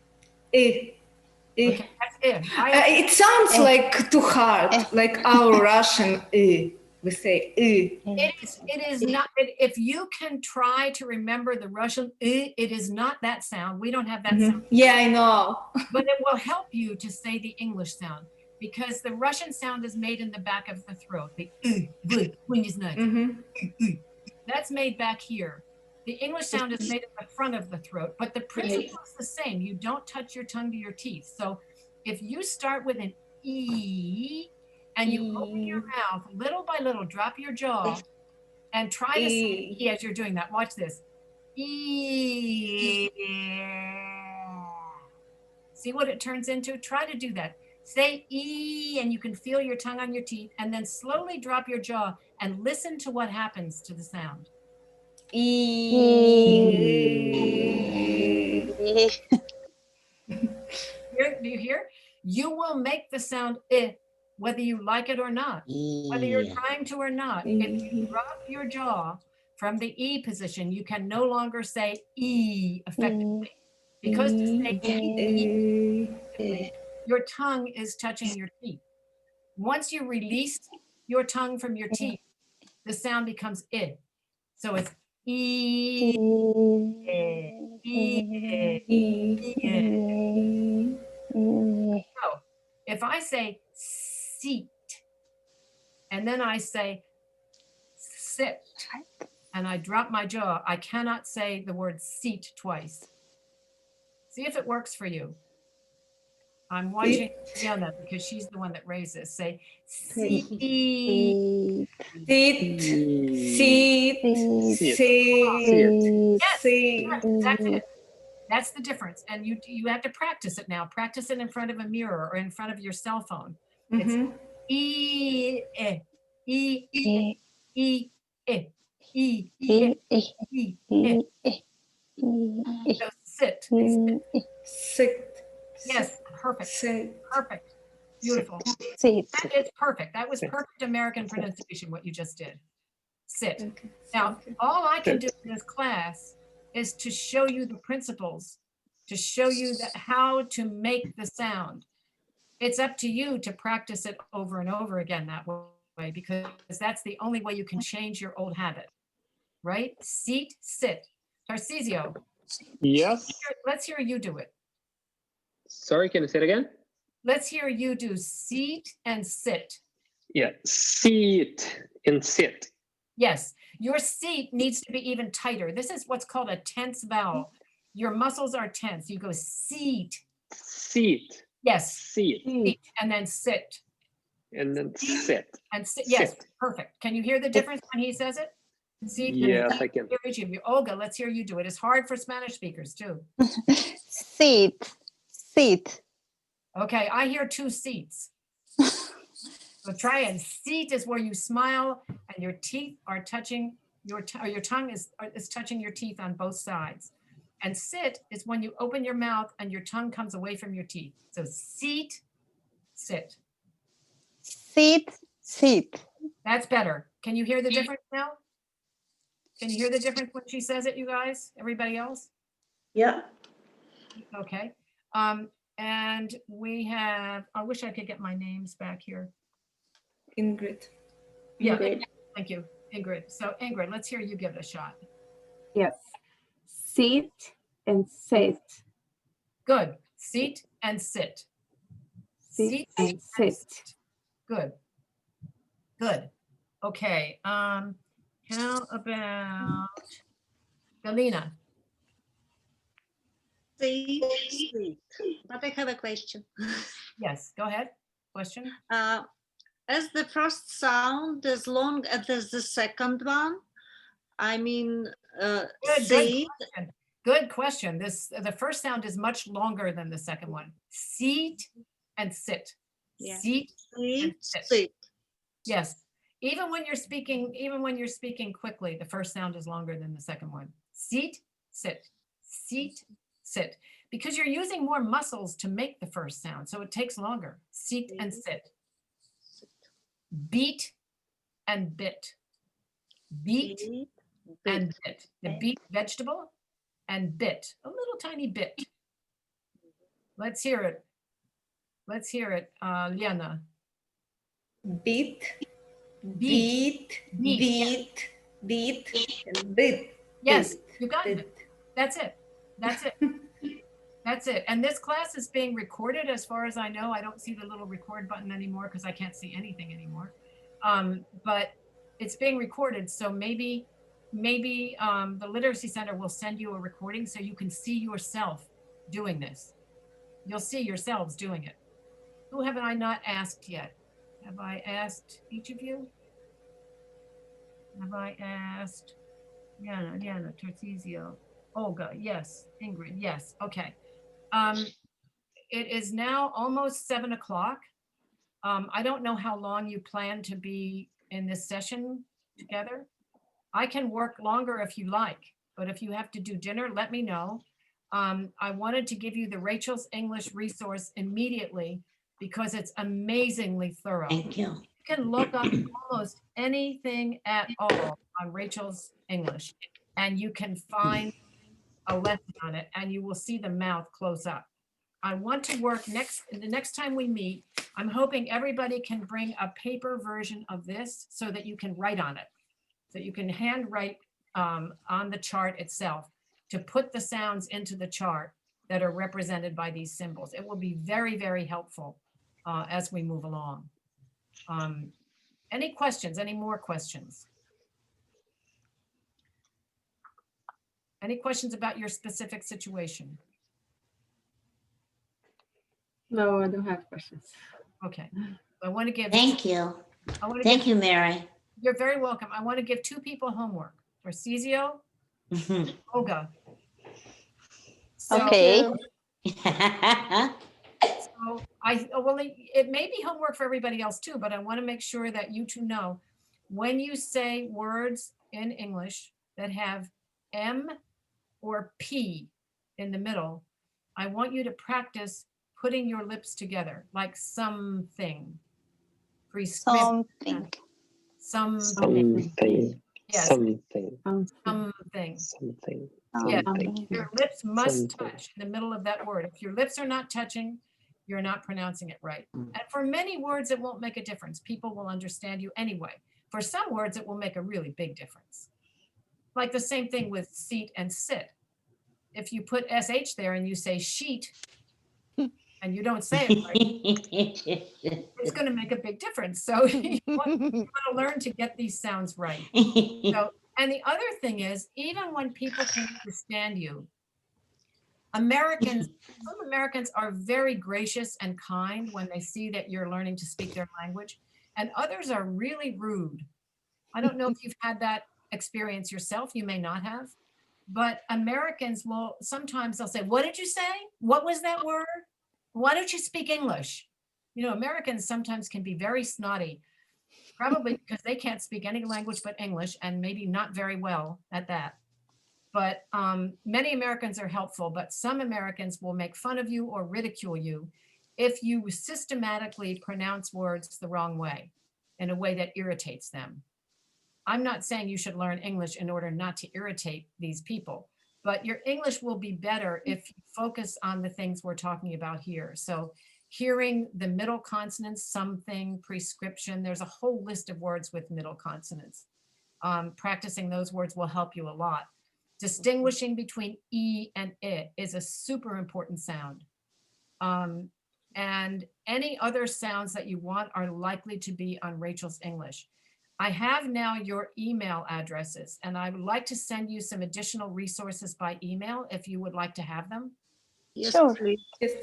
Okay, that's it. It sounds like too hard, like our Russian we say It is not. If you can try to remember the Russian it is not that sound. We don't have that sound. Yeah, I know. But it will help you to say the English sound because the Russian sound is made in the back of the throat. The that's made back here. The English sound is made in the front of the throat, but the principle is the same. You don't touch your tongue to your teeth. So if you start with an E and you open your mouth little by little, drop your jaw and try to say E as you're doing that. Watch this. E. See what it turns into? Try to do that. Say E and you can feel your tongue on your teeth and then slowly drop your jaw and listen to what happens to the sound. Do you hear? You will make the sound I whether you like it or not, whether you're trying to or not. If you drop your jaw from the E position, you can no longer say E effectively. Because to say E, your tongue is touching your teeth. Once you release your tongue from your teeth, the sound becomes I. So it's E, So if I say seat, and then I say sit, and I drop my jaw, I cannot say the word seat twice. See if it works for you. I'm watching Fiona because she's the one that raised this. Say seat, seat, seat, Yes, that's it. That's the difference. And you have to practice it now. Practice it in front of a mirror or in front of your cell phone. It's E, E, E, E, E, E, E, E, E. So sit. Sit. Yes, perfect. Sit. Perfect. Beautiful. That is perfect. That was perfect American pronunciation, what you just did. Sit. Okay. Now, all I can do in this class is to show you the principles, to show you that how to make the sound. It's up to you to practice it over and over again that way, because that's the only way you can change your old habit, right? Seat, sit. Tarcisio. Yes. Let's hear you do it. Sorry, can you say it again? let's hear you do seat and sit. Yeah, seat and sit. Yes, your seat needs to be even tighter. This is what's called a tense vowel. Your muscles are tense. You go seat. Seat. Yes, Seat. seat, and then sit. And then sit. And sit. Yes, Sit. perfect. Can you hear the difference when he says it? Seat and Yes, sit. I can. Here each of you. Olga, let's hear you do it. It's hard for Spanish speakers too. Sit, sit. Okay, I hear 2 seats. So try it. Seat is where you smile and your teeth are touching your tongue is touching your teeth on both sides. And sit is when you open your mouth and your tongue comes away from your teeth. So seat, sit. Sit, sit. That's better. Can you hear the difference now? Can you hear the difference when she says it, you guys? Everybody else? Yeah. Okay. And we have, I wish I could get my names back here. Ingrid. Yeah, Ingrid. thank you, Ingrid. So Ingrid, let's hear you give it a shot. Yes. Sit and sit. Good. Seat and sit. Sit and sit. Good. Good. Okay. How about Galina? Seat, seat. But I have a question. Yes, go ahead. Question? As the first sound as long as the second one? I mean, seat. Good question. The first sound is much longer than the second one. Seat and sit. Yeah. Seat and Seat, sit. sit. Yes. Even when you're speaking quickly, the first sound is longer than the second one. Seat, sit. Seat, sit. Because you're using more muscles to make the first sound, so it takes longer. Seat and sit. Beat and bit. Beat and bit. The beet vegetable and bit. A little tiny bit. Let's hear it. Let's hear it, Liana. Beat, beat, beat, beat, and beat. Yes, you got it. That's it. That's it. That's it. And this class is being recorded as far as I know. I don't see the little record button anymore because I can't see anything anymore. But it's being recorded. So maybe the Literacy Center will send you a recording so you can see yourself doing this. You'll see yourselves doing it. Who haven't I not asked yet? Have I asked each of you? Have I asked Diana, Tarcisio, Olga? Yes. Ingrid? Yes. Okay. It is now almost 7 o'clock. I don't know how long you plan to be in this session together. I can work longer if you like, but if you have to do dinner, let me know. I wanted to give you the Rachel's English resource immediately because it's amazingly thorough. Thank you. You can look up almost anything at all on Rachel's English, and you can find a lesson on it, and you will see the mouth close up. I want to work the next time we meet, I'm hoping everybody can bring a paper version of this so that you can write on it. So you can handwrite on the chart itself to put the sounds into the chart that are represented by these symbols. It will be very, very helpful as we move along. Any questions? Any more questions? Any questions about your specific situation? No, I don't have questions. Okay. I want to give. Thank you. Thank you, Mary. You're very welcome. I want to give 2 people homework. Tarcisio, Olga. So, Okay. So it may be homework for everybody else too, but I want to make sure that you 2 know when you say words in English that have M or P in the middle, I want you to practice putting your lips together like something. Something. Something. Yes. Something. Something. Something. Yeah, Something. your lips must Something. touch in the middle of that word. If your lips are not touching, you're not pronouncing it right. And for many words, it won't make a difference. People will understand you anyway. For some words, it will make a really big difference. Like the same thing with seat and sit. If you put SH there and you say sheet, and you don't say it right, it's going to make a big difference. So you want to learn to get these sounds right. So, and the other thing is, even when people can understand you, some Americans are very gracious and kind when they see that you're learning to speak their language, and others are really rude. I don't know if you've had that experience yourself. You may not have, but Americans will sometimes they'll say, "What did you say? What was that word? Why don't you speak English?" You know, Americans sometimes can be very snotty, probably because they can't speak any language but English, and maybe not very well at that. But many Americans are helpful, but some Americans will make fun of you or ridicule you if you systematically pronounce words the wrong way, in a way that irritates them. I'm not saying you should learn English in order not to irritate these people, but your English will be better if you focus on the things we're talking about here. So hearing the middle consonants, something, prescription, there's a whole list of words with middle consonants. Practicing those words will help you a lot. Distinguishing between E and I is a super important sound. And any other sounds that you want are likely to be on Rachel's English. I have now your email addresses, and I would like to send you some additional resources by email if you would like to have them. Yes, Sure. please.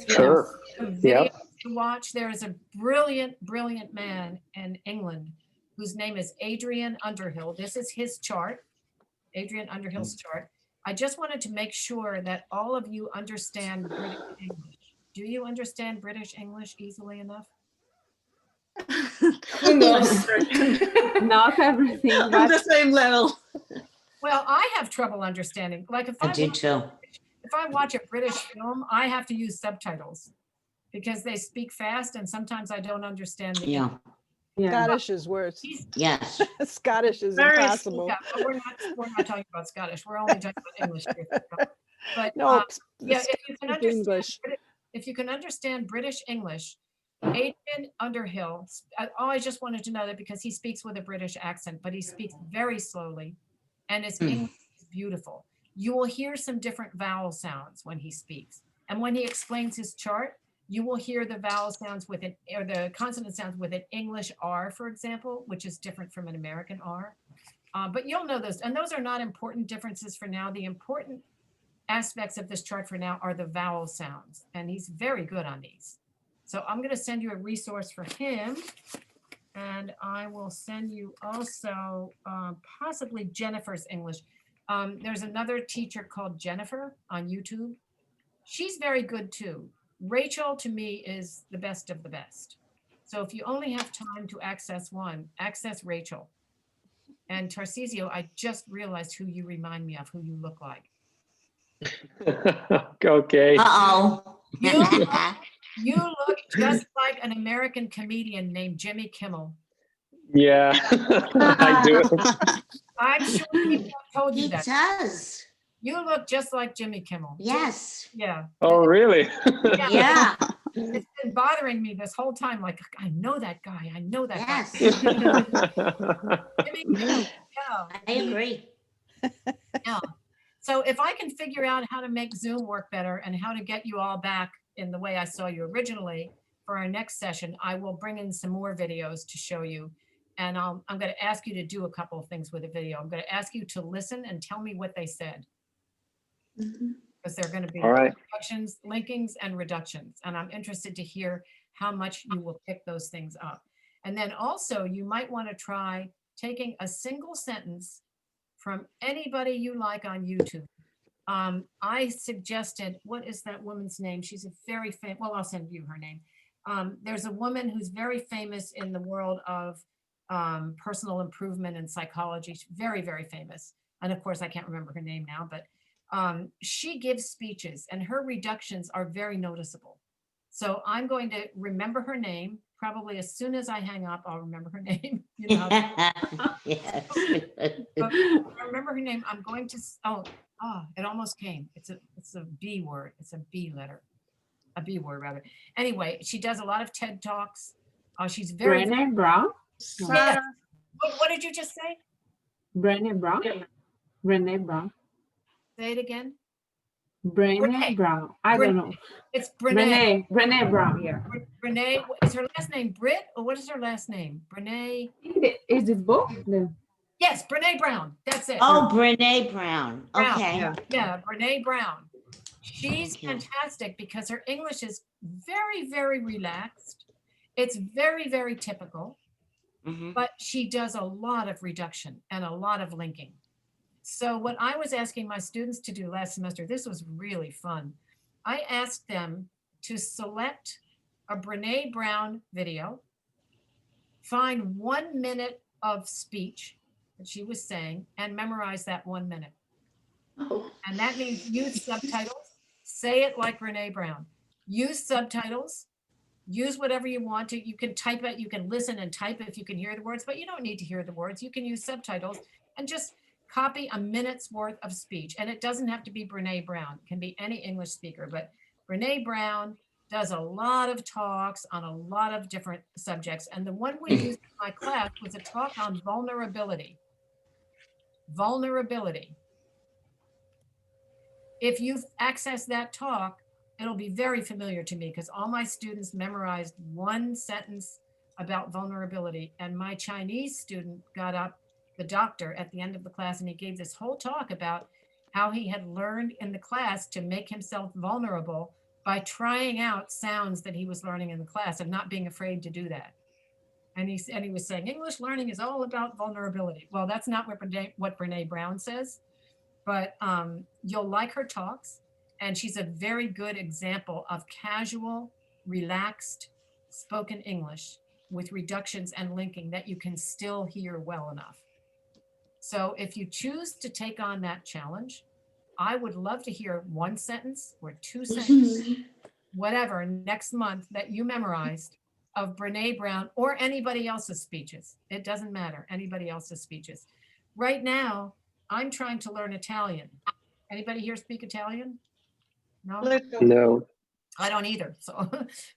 Sure. Some Yeah. videos to watch. There is a brilliant, brilliant man in England whose name is Adrian Underhill. This is his chart, Adrian Underhill's chart. I just wanted to make sure that all of you understand British English. Do you understand British English easily enough? Who knows? Not everything, On the but same level. Well, I have trouble understanding. Like I do too. if I watch a British film, I have to use subtitles because they speak fast and sometimes I don't understand the Yeah. yeah. Scottish is worse. Yes. Scottish is Very impossible. Yeah, but we're not talking about Scottish. We're only talking about English here. But No, yeah, if you can understand English. if you can understand British English, Adrian Underhill, I just wanted to know that because he speaks with a British accent, but he speaks very slowly and his English is beautiful. You will hear some different vowel sounds when he speaks. And when he explains his chart, you will hear the vowel sounds with or the consonant sounds with an English R, for example, which is different from an American R. But you'll know those. And those are not important differences for now. The important aspects of this chart for now are the vowel sounds. And he's very good on these. So I'm going to send you a resource for him. And I will send you also possibly Jennifer's English. There's another teacher called Jennifer on YouTube. She's very good too. Rachel, to me, is the best of the best. So if you only have time to access one, access Rachel. And Tarcisio, I just realized who you remind me of, who you look like. Okay. Uh-oh. You look just like an American comedian named Jimmy Kimmel. Yeah, I do. I'm sure people have told you He that. does. You look just like Jimmy Kimmel. Yes. Yeah. Oh, really? Yeah. It's been bothering me this whole time. Like, I know that guy. I know that Yes. guy. Jimmy Kimmel. Yeah. I agree. Yeah. So if I can figure out how to make Zoom work better and how to get you all back in the way I saw you originally for our next session, I will bring in some more videos to show you. And I'm going to ask you to do a couple of things with the video. I'm going to ask you to listen and tell me what they said. Because they're going to be All right. introductions, linkings, and reductions. And I'm interested to hear how much you will pick those things up. And then also you might want to try taking a single sentence from anybody you like on YouTube. I suggested, what is that woman's name? She's a very famous, well, I'll send you her name. There's a woman who's very famous in the world of personal improvement and psychology. She's very, very famous. And of course, I can't remember her name now, but she gives speeches and her reductions are very noticeable. So I'm going to remember her name. Probably as soon as I hang up, I'll remember her name. You know, Yes. but I remember her name. I'm going to, it almost came. It's a B word. It's a B letter, a B word rather. Anyway, she does a lot of TED Talks. She's very. Brené Brown? No. Yeah. What did you just say? Brené Brown? Brené Brown. Say it again. Brené Brown. I don't know. It's Brené. Brené Brown, yeah. Brené, is her last name Brit, or what is her last name? Brené. Is it both? No. Yes, Brené Brown. That's it. Oh, Brené Brown. Brown. Okay. Yeah, Brené Brown. She's Thank you. fantastic because her English is very, very relaxed. It's very, very typical, but she does a lot of reduction and a lot of linking. So what I was asking my students to do last semester, this was really fun. I asked them to select a Brené Brown video, find 1 minute of speech that she was saying, and memorize that 1 minute. Oh, And that means use subtitles, say it like Brené Brown. Use subtitles, use whatever you want to. You can type it, you can listen and type if you can hear the words, but you don't need to hear the words. You can use subtitles and just copy a minute's worth of speech. And it doesn't have to be Brené Brown. It can be any English speaker, but Brené Brown does a lot of talks on a lot of different subjects. And the one we used in my class was a talk on vulnerability. Vulnerability. If you've accessed that talk, it'll be very familiar to me because all my students memorized one sentence about vulnerability. And my Chinese student got up, the doctor, at the end of the class, and he gave this whole talk about how he had learned in the class to make himself vulnerable by trying out sounds that he was learning in the class and not being afraid to do that. And he was saying, English learning is all about vulnerability. Well, that's not what Brené Brown says, but you'll like her talks. And she's a very good example of casual, relaxed, spoken English with reductions and linking that you can still hear well enough. So if you choose to take on that challenge, I would love to hear 1 sentence or 2 sentences, whatever, next month that you memorized of Brené Brown or anybody else's speeches. It doesn't matter, anybody else's speeches. Right now, I'm trying to learn Italian. Anybody here speak Italian? No? No. I don't either. So,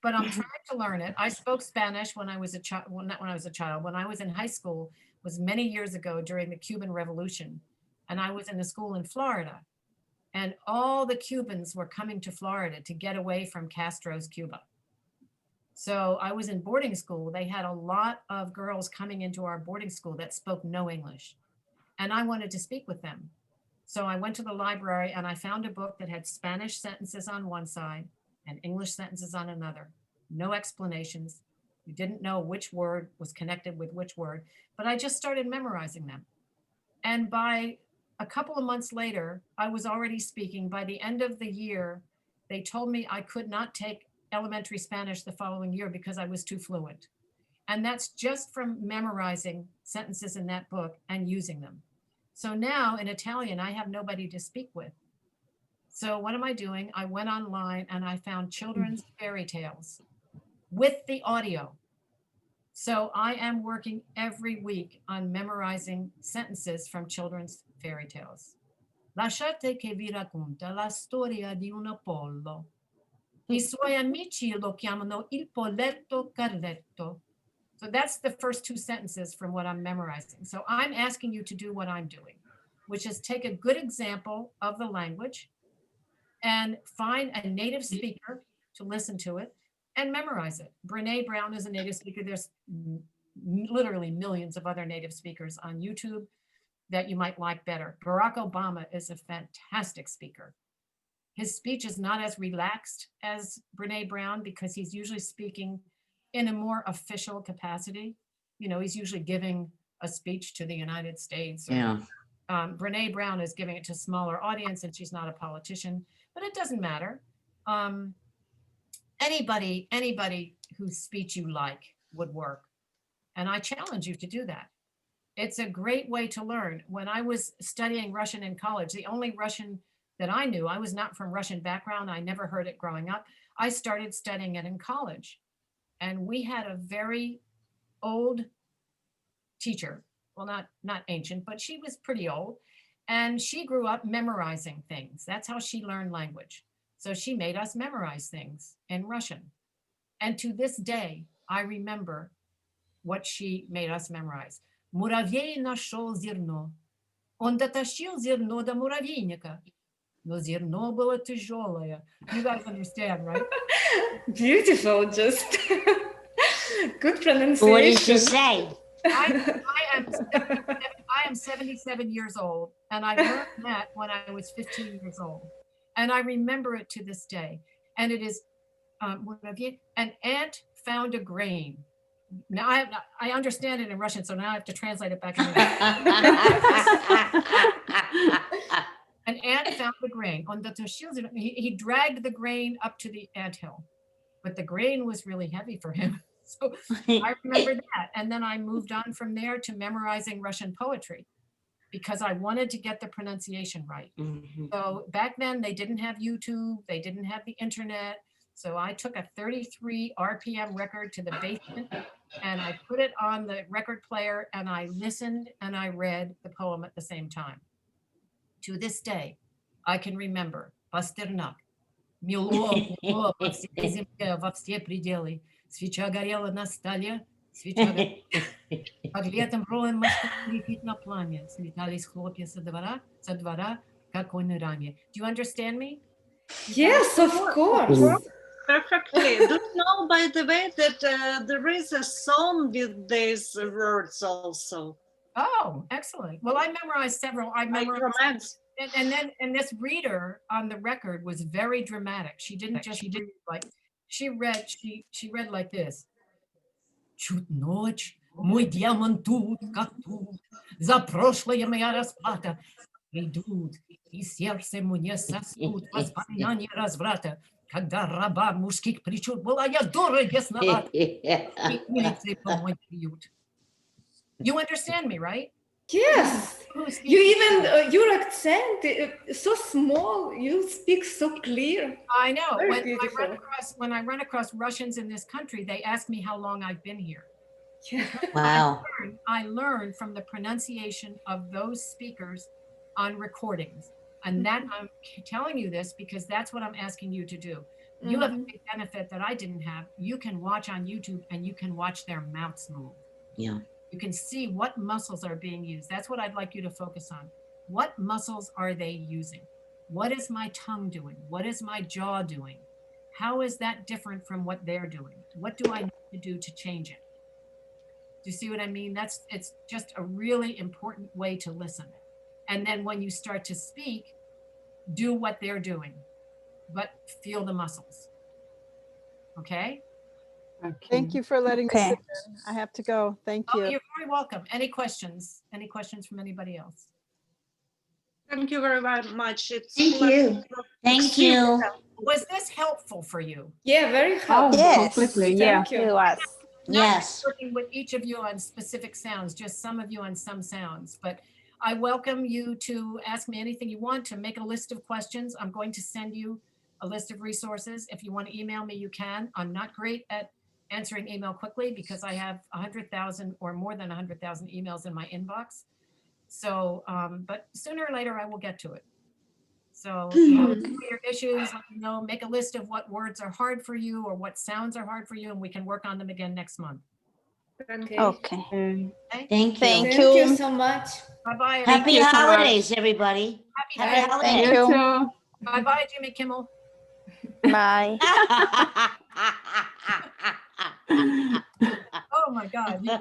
but I'm trying to learn it. I spoke Spanish when I was a child. Well, not when I was a child. When I was in high school, was many years ago during the Cuban Revolution, and I was in a school in Florida, and all the Cubans were coming to Florida to get away from Castro's Cuba. So I was in boarding school. They had a lot of girls coming into our boarding school that spoke no English, and I wanted to speak with them. So I went to the library and I found a book that had Spanish sentences on one side and English sentences on another. No explanations. You didn't know which word was connected with which word, but I just started memorizing them. And by a couple of months later, I was already speaking. By the end of the year, they told me I could not take elementary Spanish the following year because I was too fluent. And that's just from memorizing sentences in that book and using them. So now in Italian, I have nobody to speak with. So what am I doing? I went online and I found children's fairy tales with the audio. So I am working every week on memorizing sentences from children's fairy tales. Lasciate che vi racconta la storia di un pollo. I suoi amici lo chiamano il polletto Carletto. So that's the first 2 sentences from what I'm memorizing. So I'm asking you to do what I'm doing, which is take a good example of the language and find a native speaker to listen to it and memorize it. Brené Brown is a native speaker. There's literally millions of other native speakers on YouTube that you might like better. Barack Obama is a fantastic speaker. His speech is not as relaxed as Brené Brown because he's usually speaking in a more official capacity. You know, he's usually giving a speech to the United States. Yeah. Brené Brown is giving it to a smaller audience and she's not a politician, but it doesn't matter. Anybody whose speech you like would work. And I challenge you to do that. It's a great way to learn. When I was studying Russian in college, the only Russian that I knew, I was not from Russian background. I never heard it growing up. I started studying it in college. And we had a very old teacher. Well, not ancient, but she was pretty old. And she grew up memorizing things. That's how she learned language. So she made us memorize things in Russian. And to this day, I remember what she made us memorize. Муравей нашел зерно. Он дотащил зерно до муравейника. Но зерно было тяжелое. You guys understand, right? Beautiful, just good What did she pronunciation. say? I am 77 years old, and I learned that when I was 15 years old. And I remember it to this day. And it is, an ant found a grain. Now I understand it in Russian, so now I have to translate it back in English. An ant found the grain. He dragged the grain up to the anthill, but the grain was really heavy for him. So I remember that. And then I moved on from there to memorizing Russian poetry because I wanted to get the pronunciation right. So back then they didn't have YouTube, they didn't have the internet. So I took a 33 RPM record to the basement and I put it on the record player and I listened and I read the poem at the same time. To this day, I can remember Pasternak. Мело, мело по всей земле, во все пределы. Свеча горела на столе, свеча горела. Под летом роем морской летит на пламя. Слетались хлопья со двора, как он раме. Do you understand me? Yes, of course. Perfectly. Do you know, by the way, that there is a song with these words also? Oh, excellent. Well, I memorized several. I memorized, and this reader on the record was very dramatic. She didn't just read like she read like this. Чуть ночь, мой дьявол тут, как тут, за прошлое моя расплата. Придут, и сердце мне сосут воспоминания разврата. Когда раба мужских причуд была я дура ясновата. You understand me, right? Yes. You even, your accent is so small, you speak so clear. I know. Very When I run across Russians in this country, they ask me how long I've been here. Yeah. Wow. I learned from the pronunciation of those speakers on recordings. And that I'm telling you this because that's what I'm asking you to do. You have a big benefit that I didn't have. You can watch on YouTube and you can watch their mouths move. Yeah. You can see what muscles are being used. That's what I'd like you to focus on. What muscles are they using? What is my tongue doing? What is my jaw doing? How is that different from what they're doing? What do I need to do to change it? Do you see what I mean? It's just a really important way to listen. And then when you start to speak, do what they're doing, but feel the muscles. Okay? Thank you for letting me sit in. I have to go. Thank you. Oh, you're very welcome. Any questions? Any questions from anybody else? Thank you very much. It's Thank you. Thank you. Was this helpful for you? Yeah, very helpful. Yes. Completely, yeah. Thank you. It was. Yes. Working with each of you on specific sounds, just some of you on some sounds, but I welcome you to ask me anything you want, to make a list of questions. I'm going to send you a list of resources. If you want to email me, you can. I'm not great at answering email quickly because I have 100,000 or more than 100,000 emails in my inbox. So, but sooner or later I will get to it. So your issues, let me know, make a list of what words are hard for you or what sounds are hard for you, and we can work on them again next month. Okay. Okay. Thank you. Thank Thank you. you so much. Bye-bye. Happy you so much. holidays, everybody. Happy Happy Thank holidays. you. too. Bye-bye, Jimmy Kimmel. Bye. Oh my God. I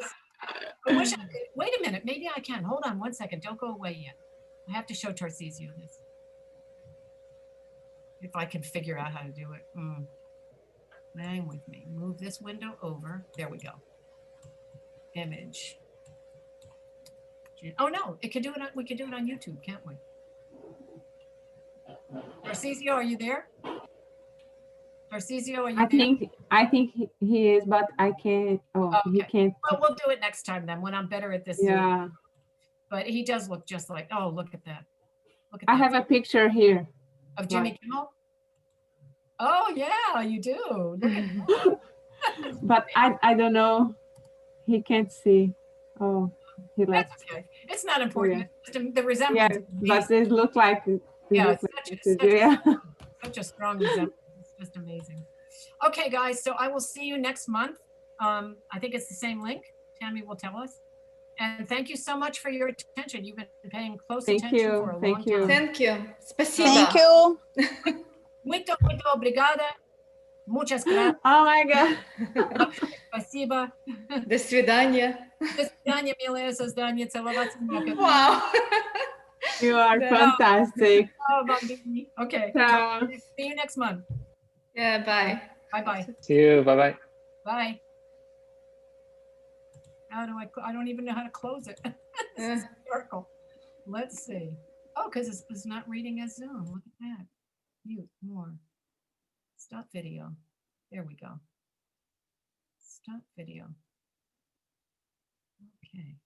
wish I could. Wait a minute. Maybe I can. Hold on one second. Don't go away yet. I have to show Tarcisio this. If I can figure out how to do it. Hang with me. Move this window over. There we go. Image. Oh no, it can do it. We can do it on YouTube, can't we? Tarcisio, are you there? Tarcisio, are you there? I think he is, but I can't. Oh, he Okay. can't. Well, we'll do it next time then when I'm better at this. Yeah, But he does look just like. Oh, look at that. Look at I that. have a picture here. Of Jimmy Kimmel. Oh yeah, you do. Look at that. But I don't know. He can't see. Oh, he left. That's okay. It's not important. Yeah. It's just the Yeah, resemblance. but it look like. Yeah, look it's like such it, yeah. such a strong resemblance. It's just amazing. Okay, guys. So I will see you next month. I think it's the same link. Tammy will tell us. And thank you so much for your attention. You've been paying close Thank attention you, for a thank long you. time. Thank you. Спасибо. Thank you. Muito obrigada. Muchas gracias. Oh my God. Спасибо. До свидания. До свидания, милое создание. Целоваться некогда. Wow. You are fantastic. Oh, bambini. Okay. Ciao. See you next month. Yeah, bye. Bye-bye. See you. Bye bye. Bye. How do I don't even know how to close it. This is hysterical. Let's see. Oh, because it's not reading as Zoom. Look at that. Mute more. Stop video. There we go. Stop video. Okay.